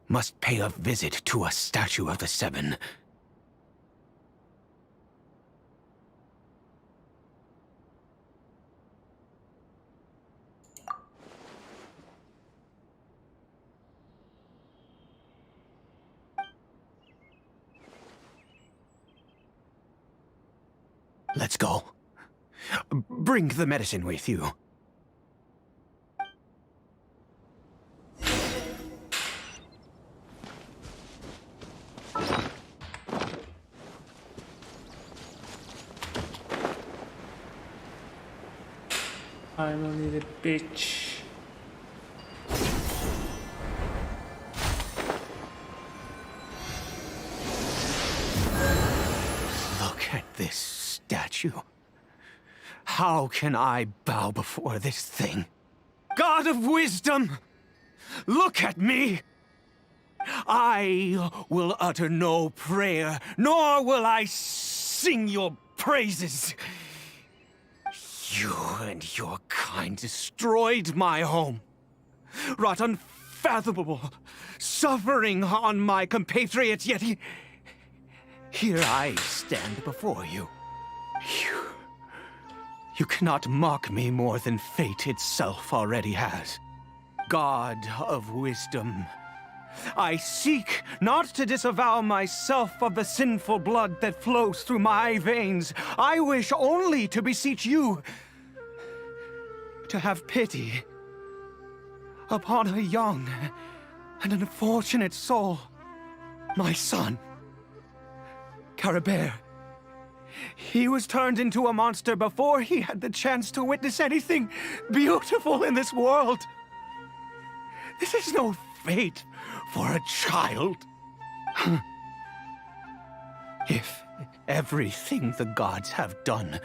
must pay a visit to a statue of the Seven. Let's go. Bring the medicine with you. I'm only the bitch. Look at this statue. How can I bow before this thing? God of wisdom! Look at me! I will utter no prayer, nor will I sing your praises. You and your kind destroyed my home, wrought unfathomable suffering on my compatriots, yet here I stand before you. You cannot mock me more than fate itself already has. God of wisdom, I seek not to disavow myself of the sinful blood that flows through my veins. I wish only to beseech you to have pity upon a young and unfortunate soul, my son, Caribert. He was turned into a monster before he had the chance to witness anything beautiful in this world. This is no fate for a child. If everything the gods have done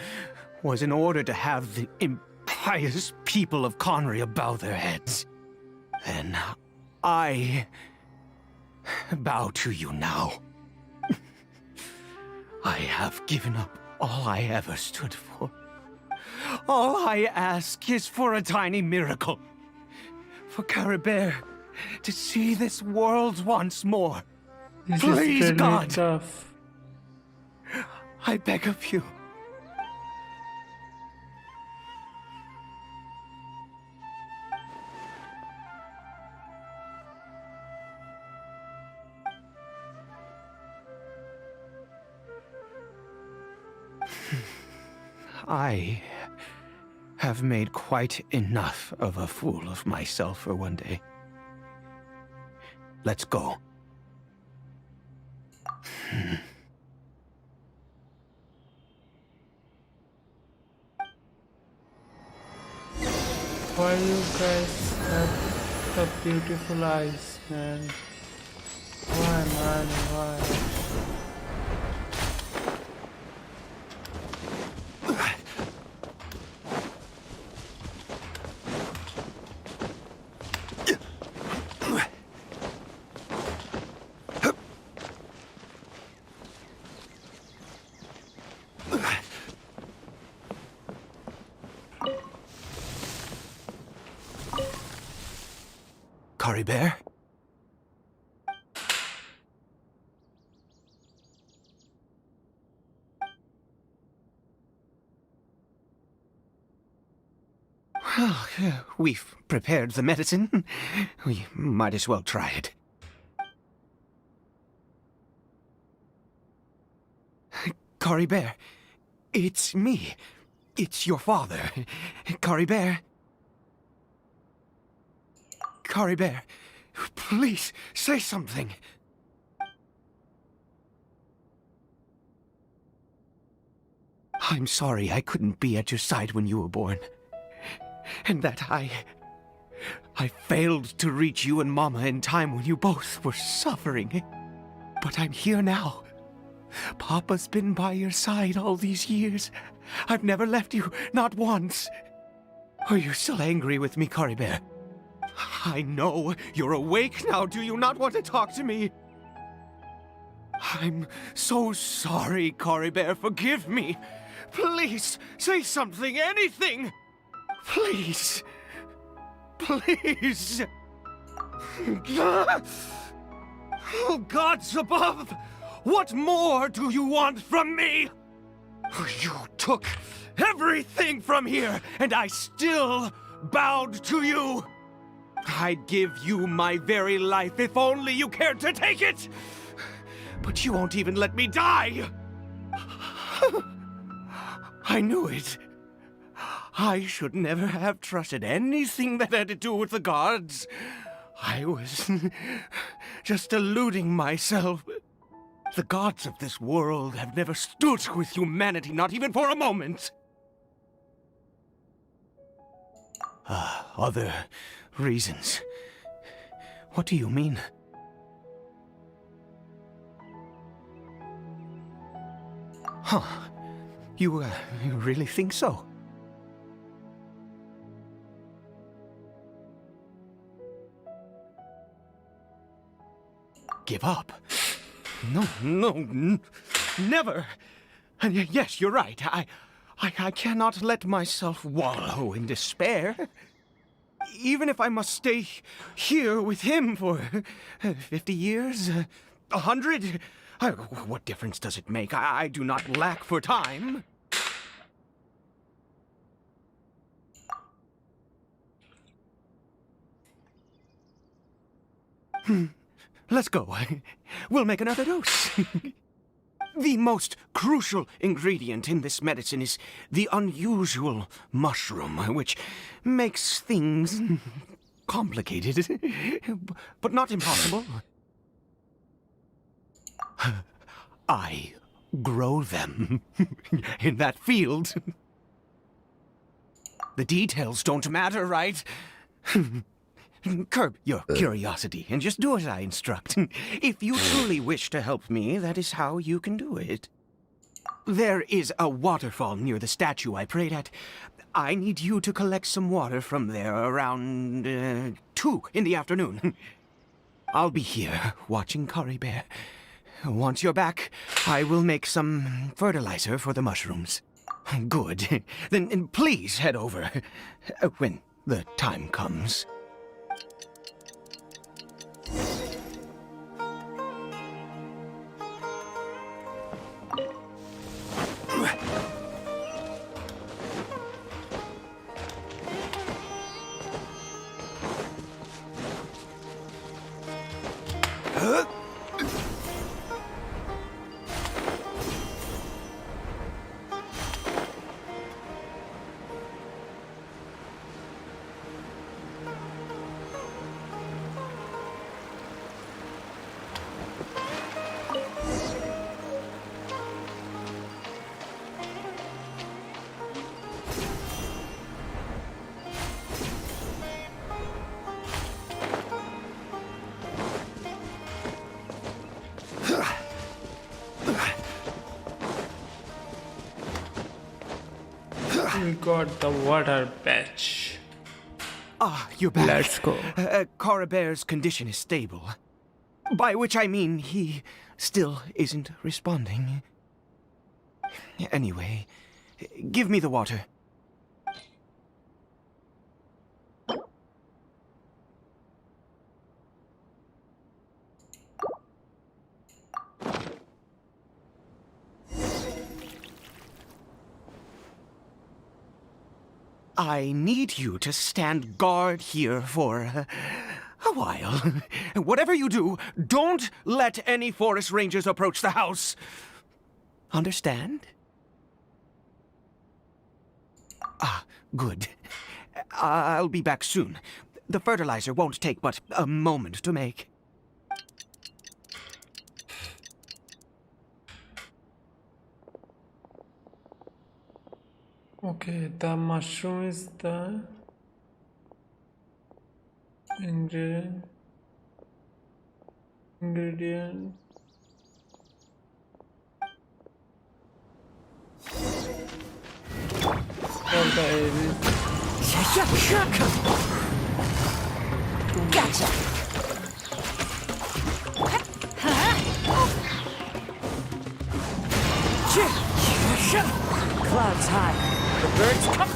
was in order to have the impious people of Conria bow their heads, then I bow to you now. I have given up all I ever stood for. All I ask is for a tiny miracle. For Caribert to see this world once more. This Please, is really God. tough. I beg of you. I have made quite enough of a fool of myself for one day. Let's go. Why you guys have the beautiful eyes, man? Why, man? Why? Caribert? We've prepared the medicine. We might as well try it. Cory Bear, it's me. It's your father. Cory Bear. Cory Bear, please say something. I'm sorry I couldn't be at your side when you were born. And that I failed to reach you and Mama in time when you both were suffering. But I'm here now. Papa's been by your side all these years. I've never left you, not once. Are you still angry with me, Cory Bear? I know you're awake now. Do you not want to talk to me? I'm so sorry, Cory Bear. Forgive me. Please, say something, anything. Please. Please. Oh, gods above! What more do you want from me? You took everything from here, and I still bowed to you. I'd give you my very life if only you cared to take it. But you won't even let me die. I knew it. I should never have trusted anything that had to do with the gods. I was just deluding myself. The gods of this world have never stood with humanity, not even for a moment. Other reasons. What do you mean? Huh. You really think so? Give up? No, never. And yes, you're right. I cannot let myself wallow in despair. Even if I must stay here with him for 50 years, 100, what difference does it make? I do not lack for time. Let's go. We'll make another dose. The most crucial ingredient in this medicine is the unusual mushroom, which makes things complicated, but not impossible. I grow them in that field. The details don't matter, right? Curb your curiosity and just do as I instruct. If you truly wish to help me, that is how you can do it. There is a waterfall near the statue I prayed at. I need you to collect some water from there around 2 in the afternoon. I'll be here watching Cory Bear. Once you're back, I will make some fertilizer for the mushrooms. Good. Then please head over when the time comes. We got the water patch. Ah, you're back. Let's go. Cory Bear's condition is stable. By which I mean he still isn't responding. Anyway, give me the water. I need you to stand guard here for a while. Whatever you do, don't let any forest rangers approach the house. Understand? Ah, good. I'll be back soon. The fertilizer won't take but a moment to make. Okay, the mushroom is the ingredient. For the area. Gotcha. Clouds high. The birds come.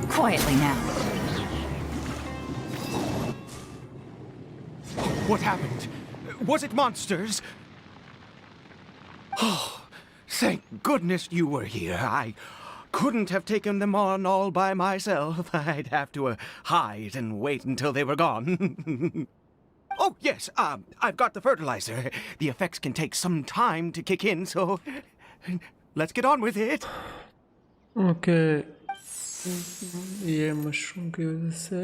Quietly now. What happened? Was it monsters? Oh, thank goodness you were here. I couldn't have taken them on all by myself. I'd have to hide and wait until they were gone. Oh, yes, I've got the fertilizer. The effects can take some time to kick in, so let's get on with it. Okay. ये mushroom की वजह से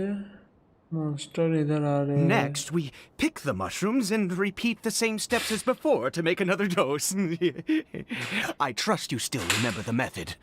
monster इधर आ रहे हैं. Next, we pick the mushrooms and repeat the same steps as before to make another dose. I trust you still remember the method.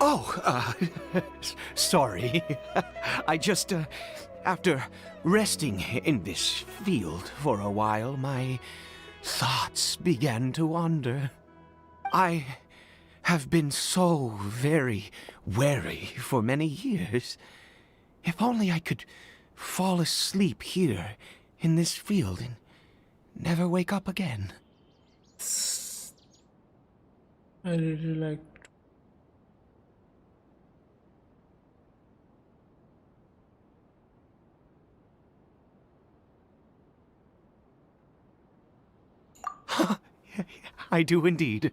Oh, sorry. I just, after resting in this field for a while, my thoughts began to wander. I have been so very wary for many years. If only I could fall asleep here in this field and never wake up again. I really like. I do indeed.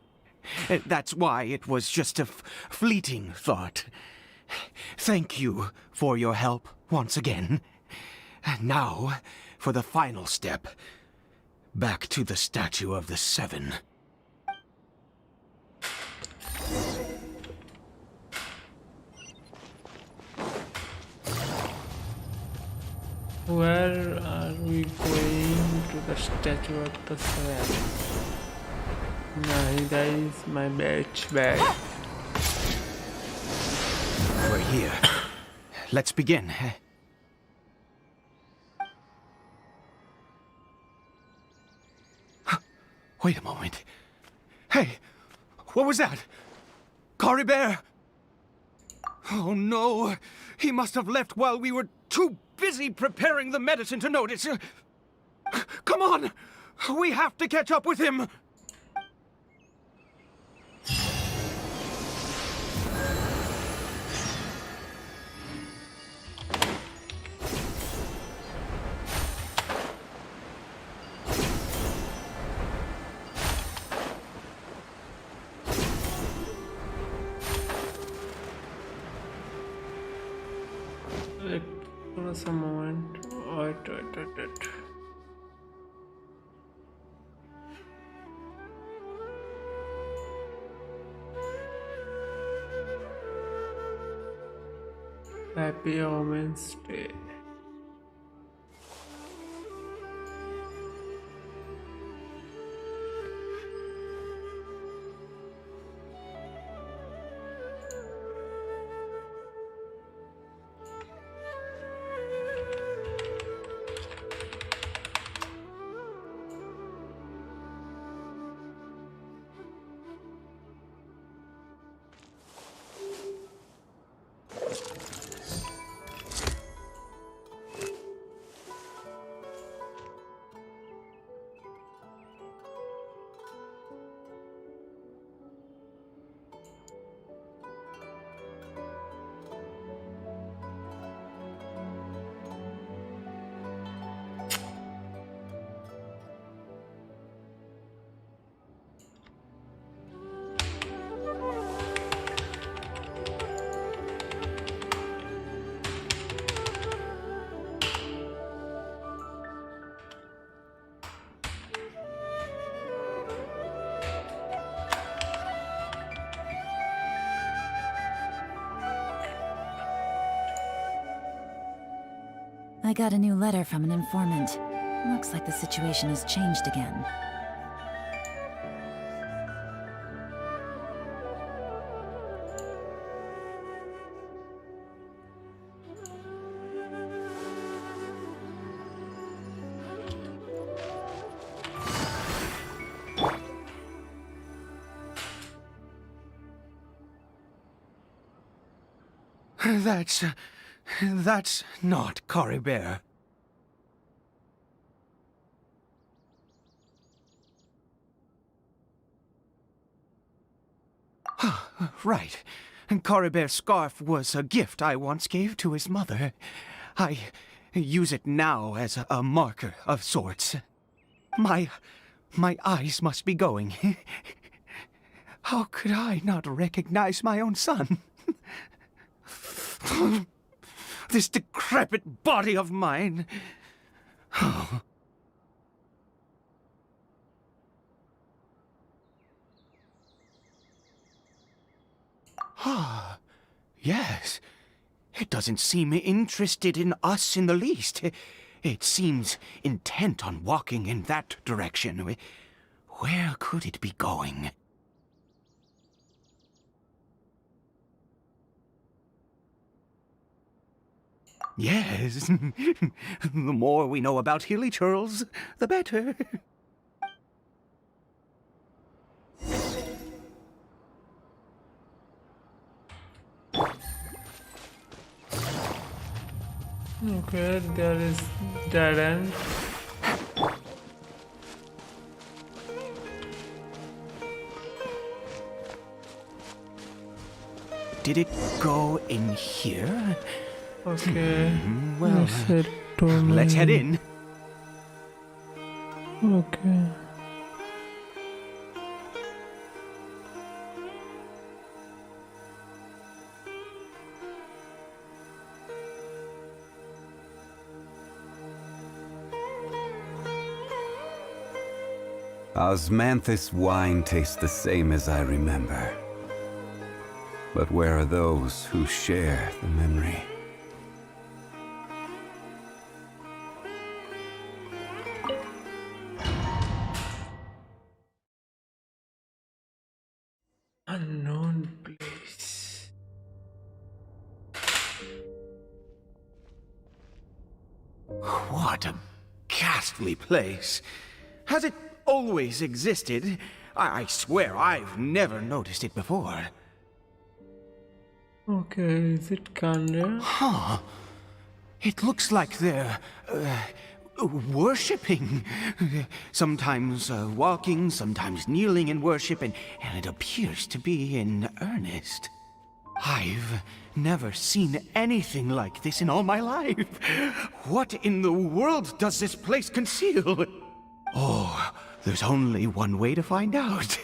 That's why it was just a fleeting thought. Thank you for your help once again. Now, for the final step. Back to the Statue of the Seven. Where are we going to the Statue of the Seven? Nah, guys, my batch bag. We're here. Let's begin. Wait a moment. Hey, what was that? Cory Bear? Oh no, he must have left while we were too busy preparing the medicine to notice. Come on, we have to catch up with him. A moment. Wait. Happy Women's Day. I got a new letter from an informant. Looks like the situation has changed again. That's not Coribert. Right. Coribert's scarf was a gift I once gave to his mother. I use it now as a marker of sorts. My eyes must be going. How could I not recognize my own son? This decrepit body of mine. Yes. It doesn't seem interested in us in the least. It seems intent on walking in that direction. Where could it be going? Yes. The more we know about Hilly Churls, the better. Okay, there is dead end. Did it go in here? Okay. Well, let's head in. Okay. Osmanthus wine tastes the same as I remember. But where are those who share the memory? Unknown place. What a ghastly place. Has it always existed? I swear I've never noticed it before. Okay, is it Kanye? Huh. It looks like they're worshipping. Sometimes walking, sometimes kneeling in worship, and it appears to be in earnest. I've never seen anything like this in all my life. What in the world does this place conceal? Oh, there's only one way to find out.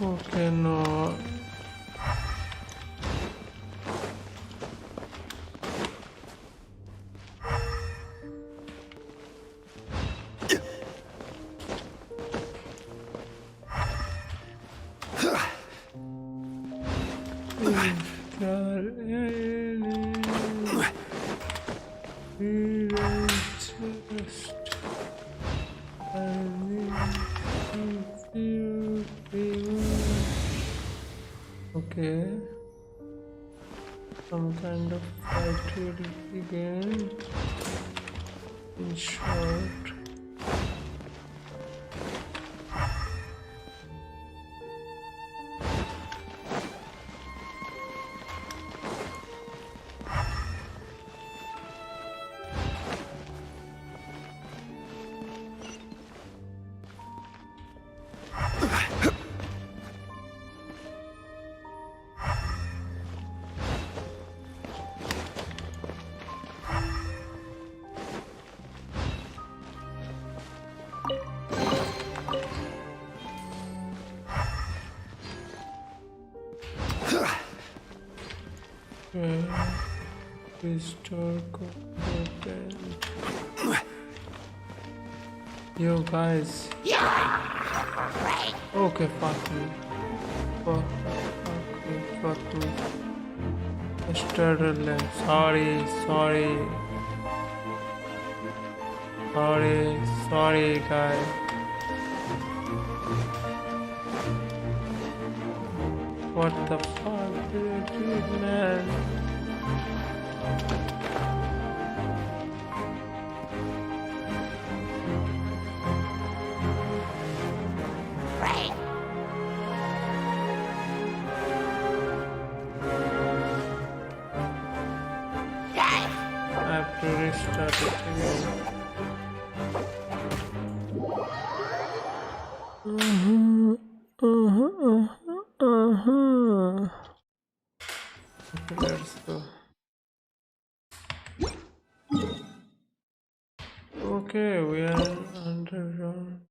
Okay, no. Okay. Some kind of fight will begin. In short. Okay. Restore content. Yo guys. Okay, fuck me. Fuck me. Started. Sorry guys. What the fuck did I do, man? I have to restart it again. Okay, let's go. Okay, we are underground.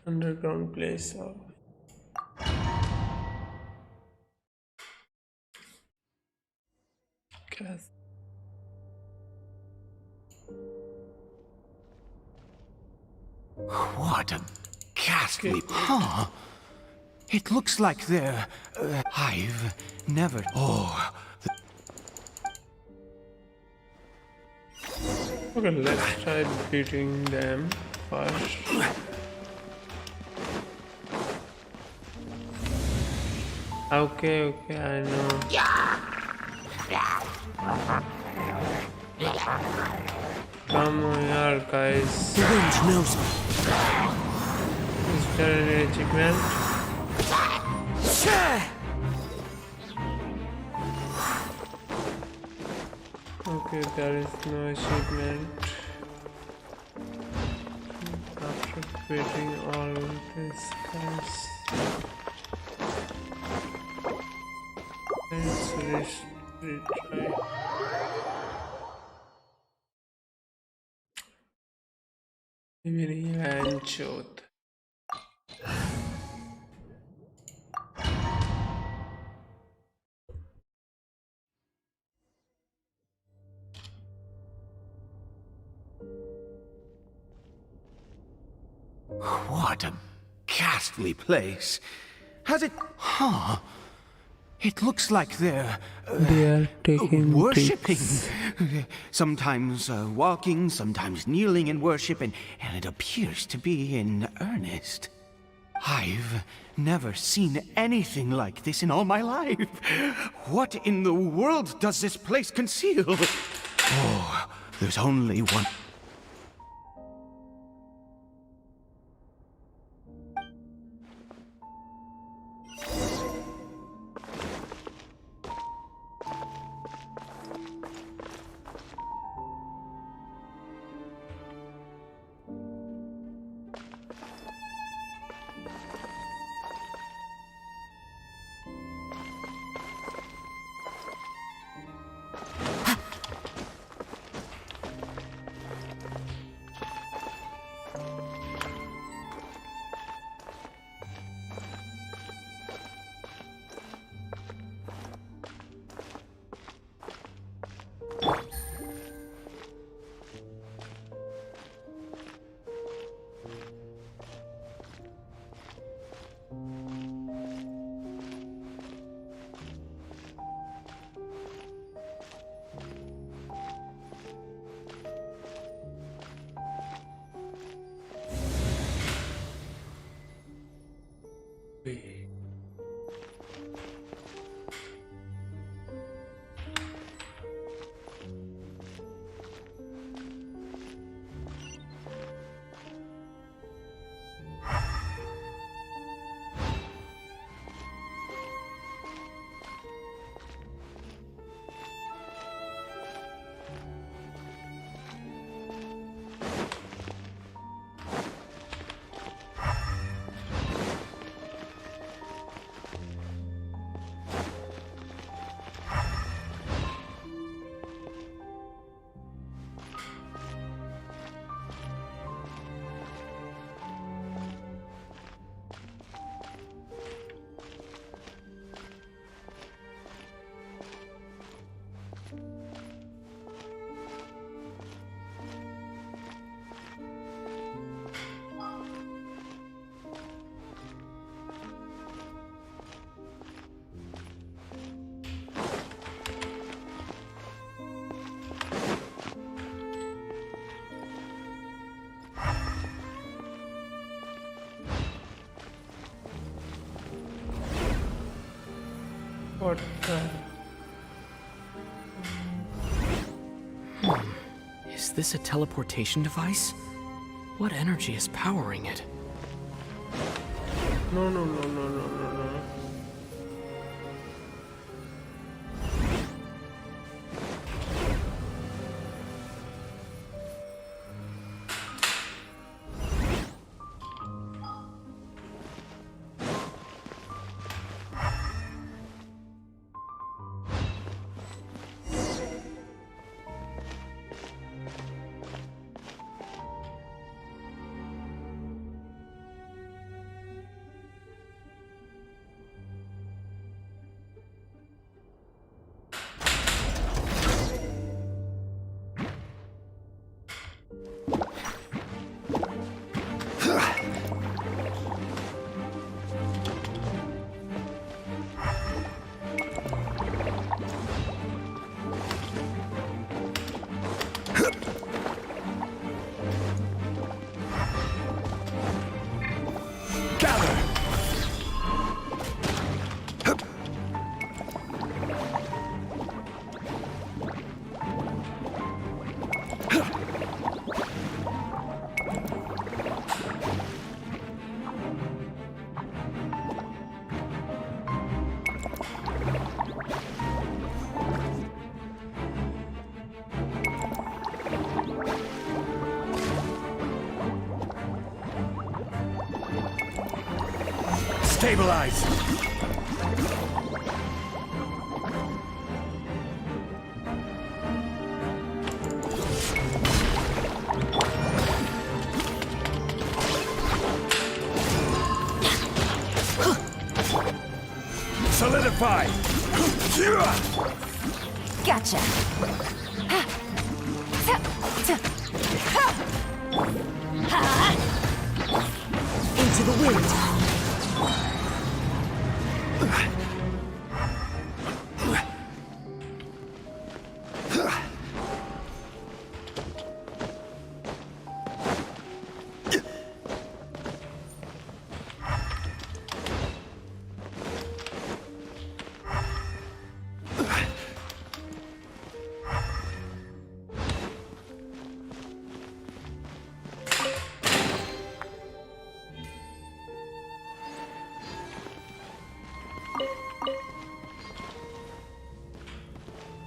Underground place of gas. What a ghastly... Huh? It looks like they're... I've never... Oh... Okay, let's try beating them first. Okay, I know. Come on here, guys. The wind knows me. Is there any achievement? Okay, there is no achievement. After beating all these guys, let's retry. Even Anchot. What a ghastly place. Has it... Huh? It looks like they're... They are taking worshipping. pics. Sometimes walking, sometimes kneeling in worship, and it appears to be in earnest. I've never seen anything like this in all my life. What in the world does this place conceal? Oh, there's only one... What the? Is this a teleportation device? What energy is powering it? No, no, no, no, no, no, no. Stabilize! Solidify! Gotcha. Into the wind.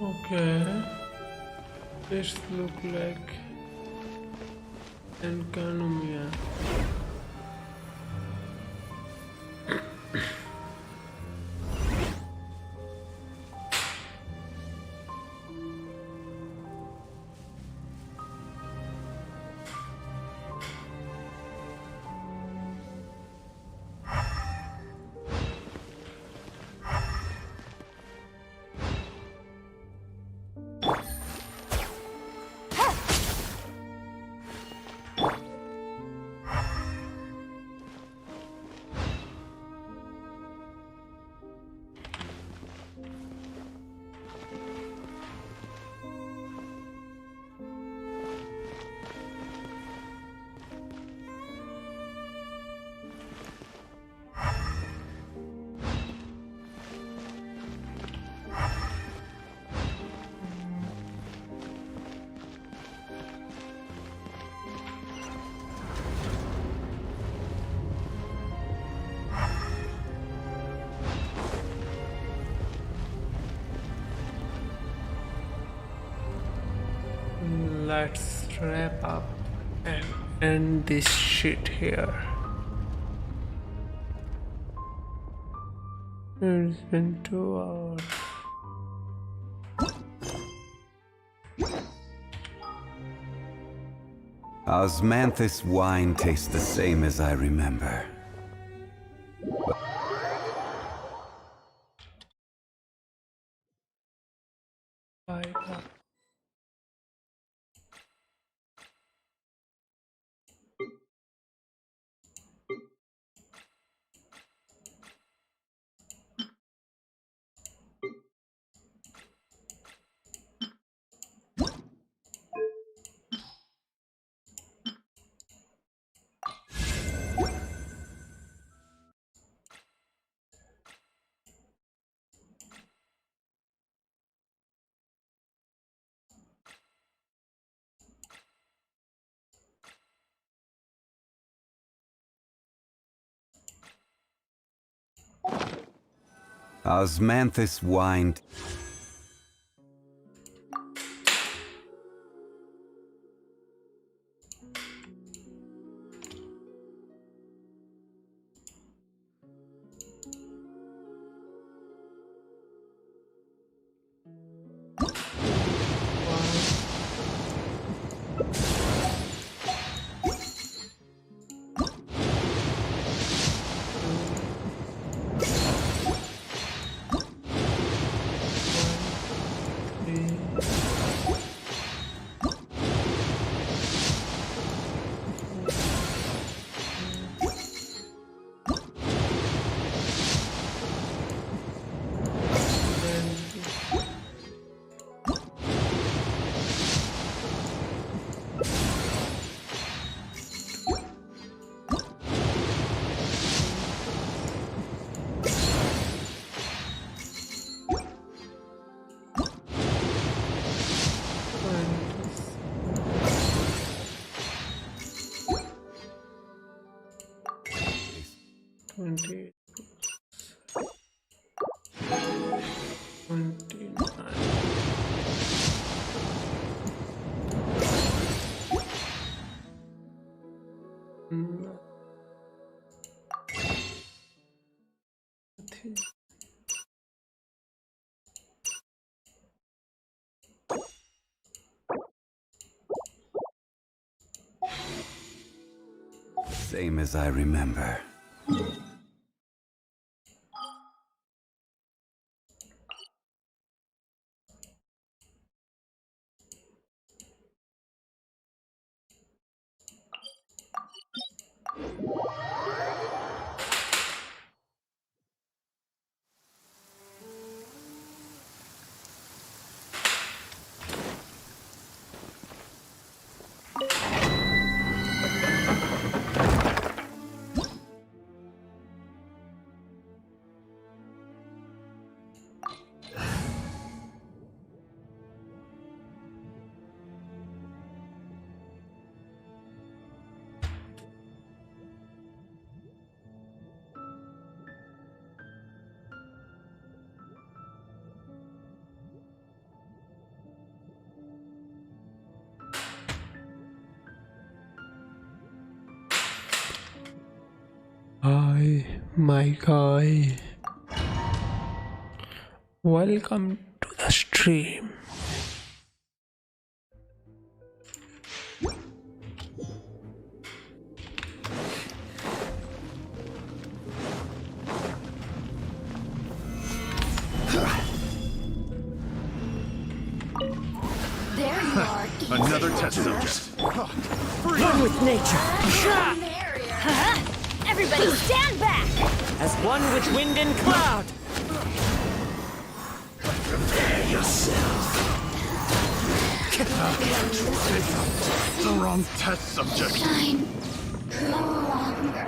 Okay, this look like Enkanomia. Let's wrap up and end this shit here. It's been 2 hours. Osmanthus wine tastes the same as I remember. Bye. Osmanthus whined. Same as I remember. Hi, my guy. Welcome to the stream. There you are. Another test subject. One with nature. Everybody stand back! As one with wind and cloud. Prepare yourself. The wrong test subject. Time no longer.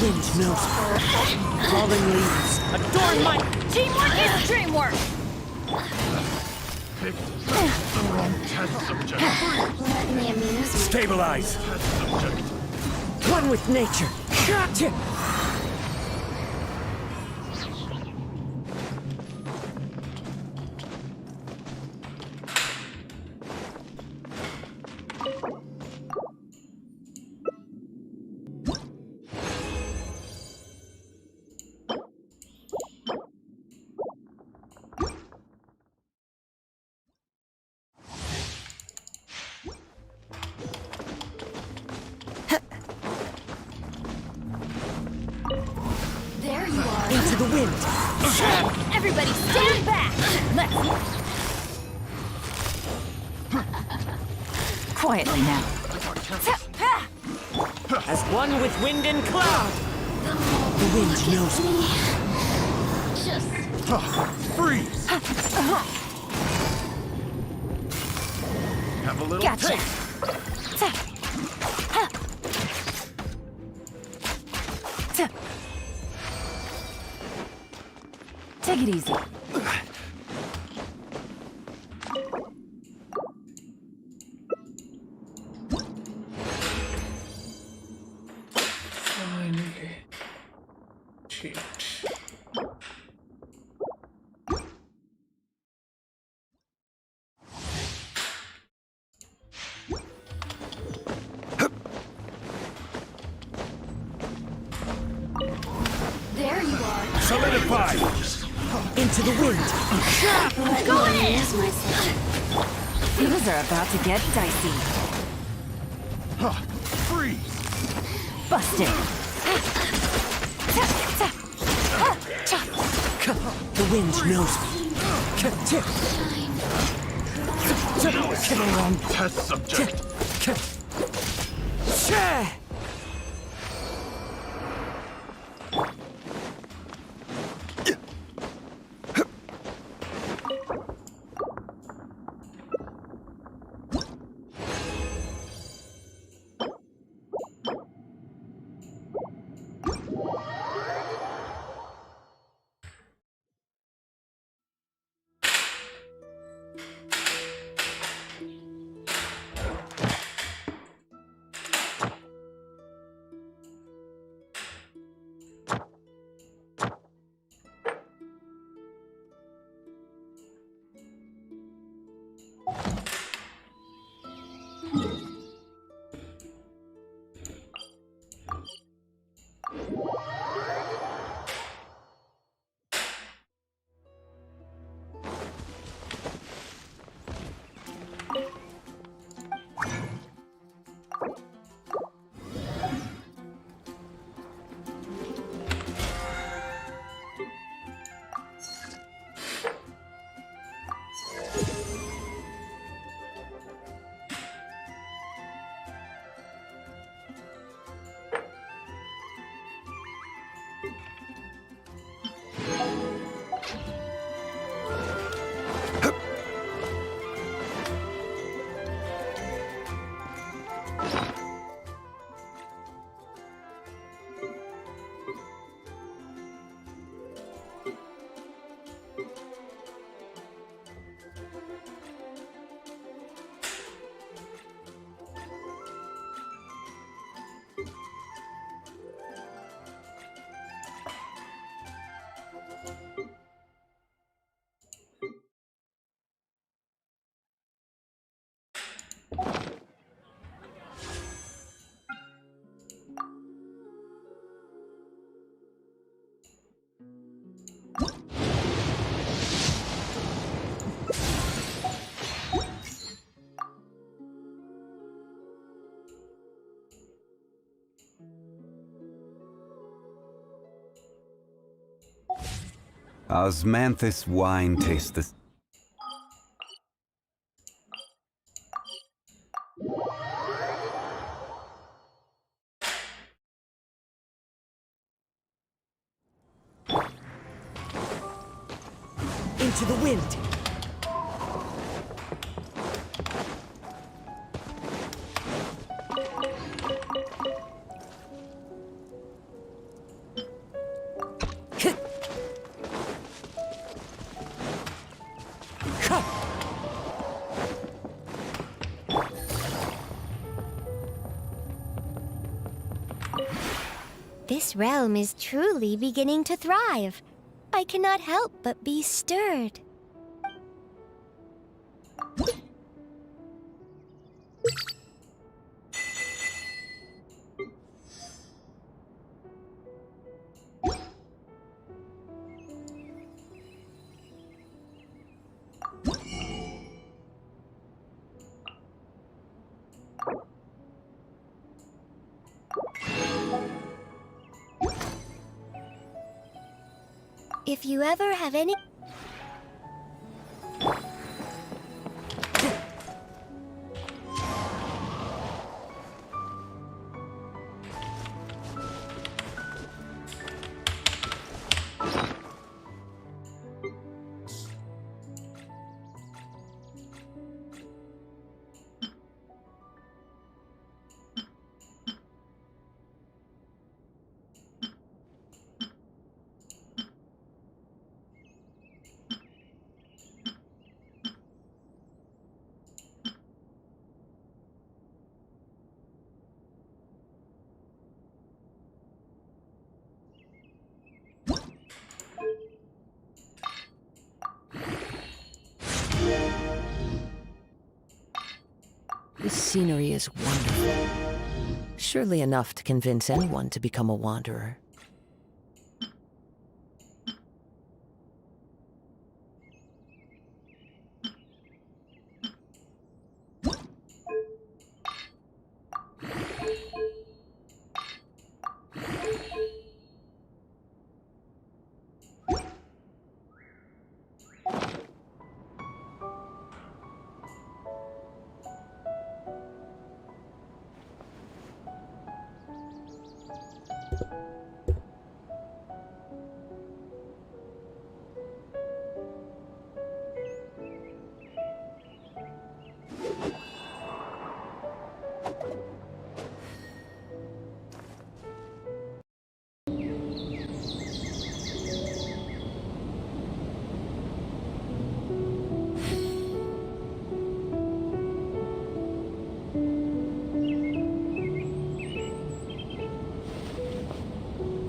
Wind knows. Falling leaves. Adorn my... Teamwork is dreamwork! Picked the wrong test subject. Let me amuse you. Stabilize. Test subject. One with nature. Gotcha. Into the wind. Everybody stand back! Let's... Quietly now. As one with wind and cloud. The wind knows me. Freeze! Have a little Gotcha. taste. Take it easy. Cheat. There you are. Solidify! Into the wind! Go ahead. Things are about to get dicey. Freeze! Busted. The wind knows me. The wrong test subject. Osmanthus wine tastes the... Into the wind! This realm is truly beginning to thrive. I cannot help but be stirred. If you ever have any... scenery is wonderful. Surely enough to convince anyone to become a wanderer.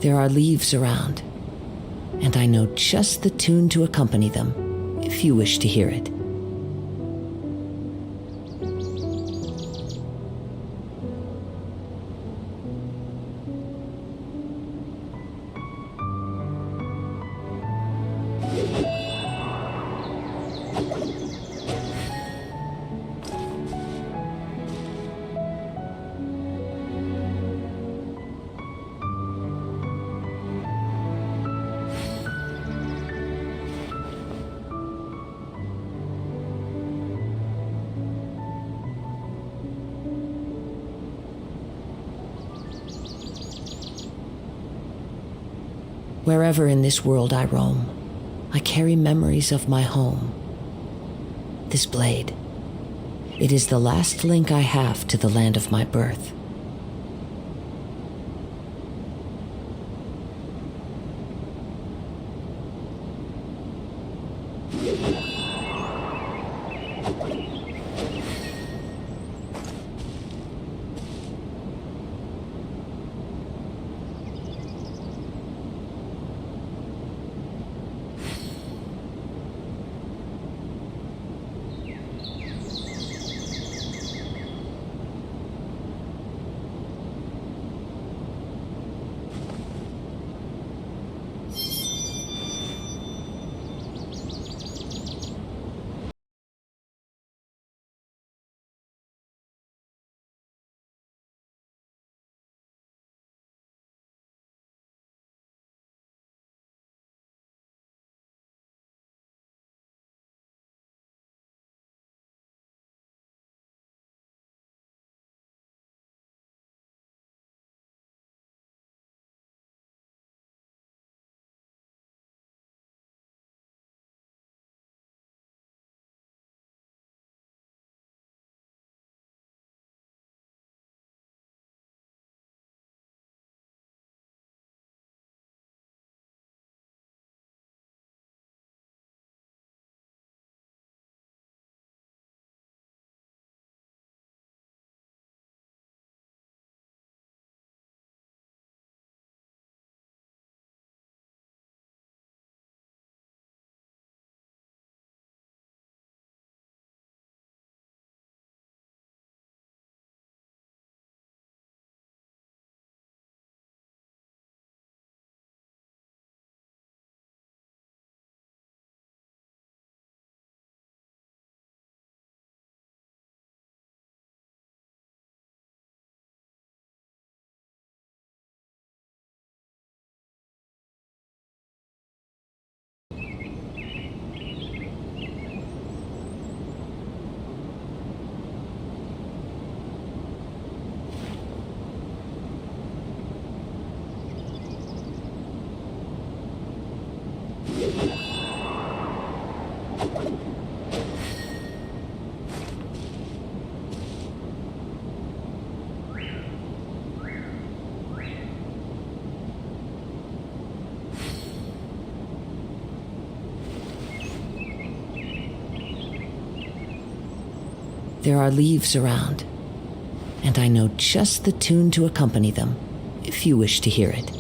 There are leaves around, and I know just the tune to accompany them, if you wish to hear it. Wherever in this world I roam, I carry memories of my home. This blade, it is the last link I have to the land of my birth. There are leaves around, and I know just the tune to accompany them, if you wish to hear it.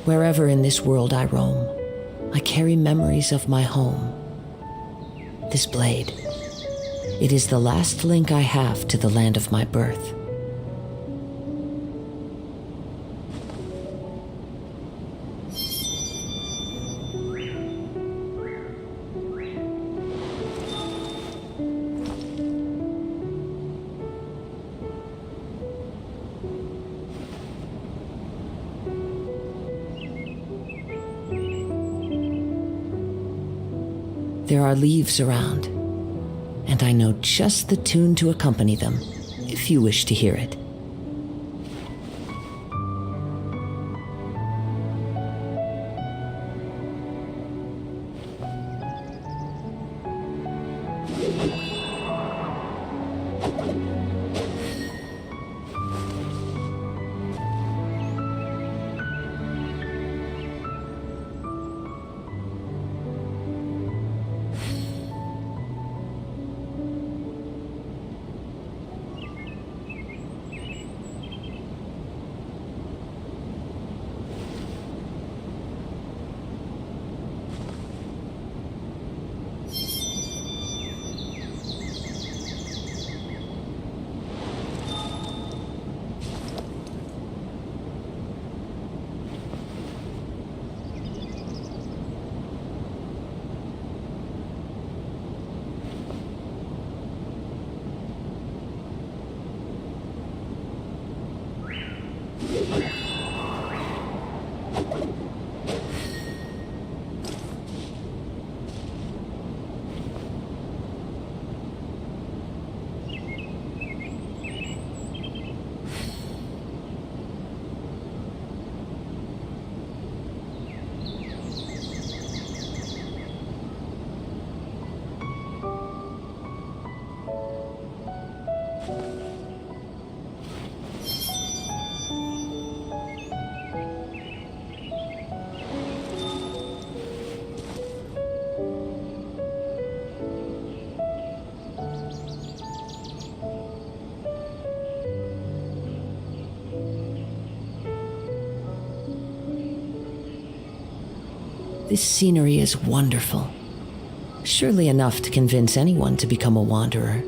Wherever in this world I roam, I carry memories of my home. This blade, it is the last link I have to the land of my birth. There are leaves around, and I know just the tune to accompany them, if you wish to hear it. This scenery is wonderful. Surely enough to convince anyone to become a wanderer.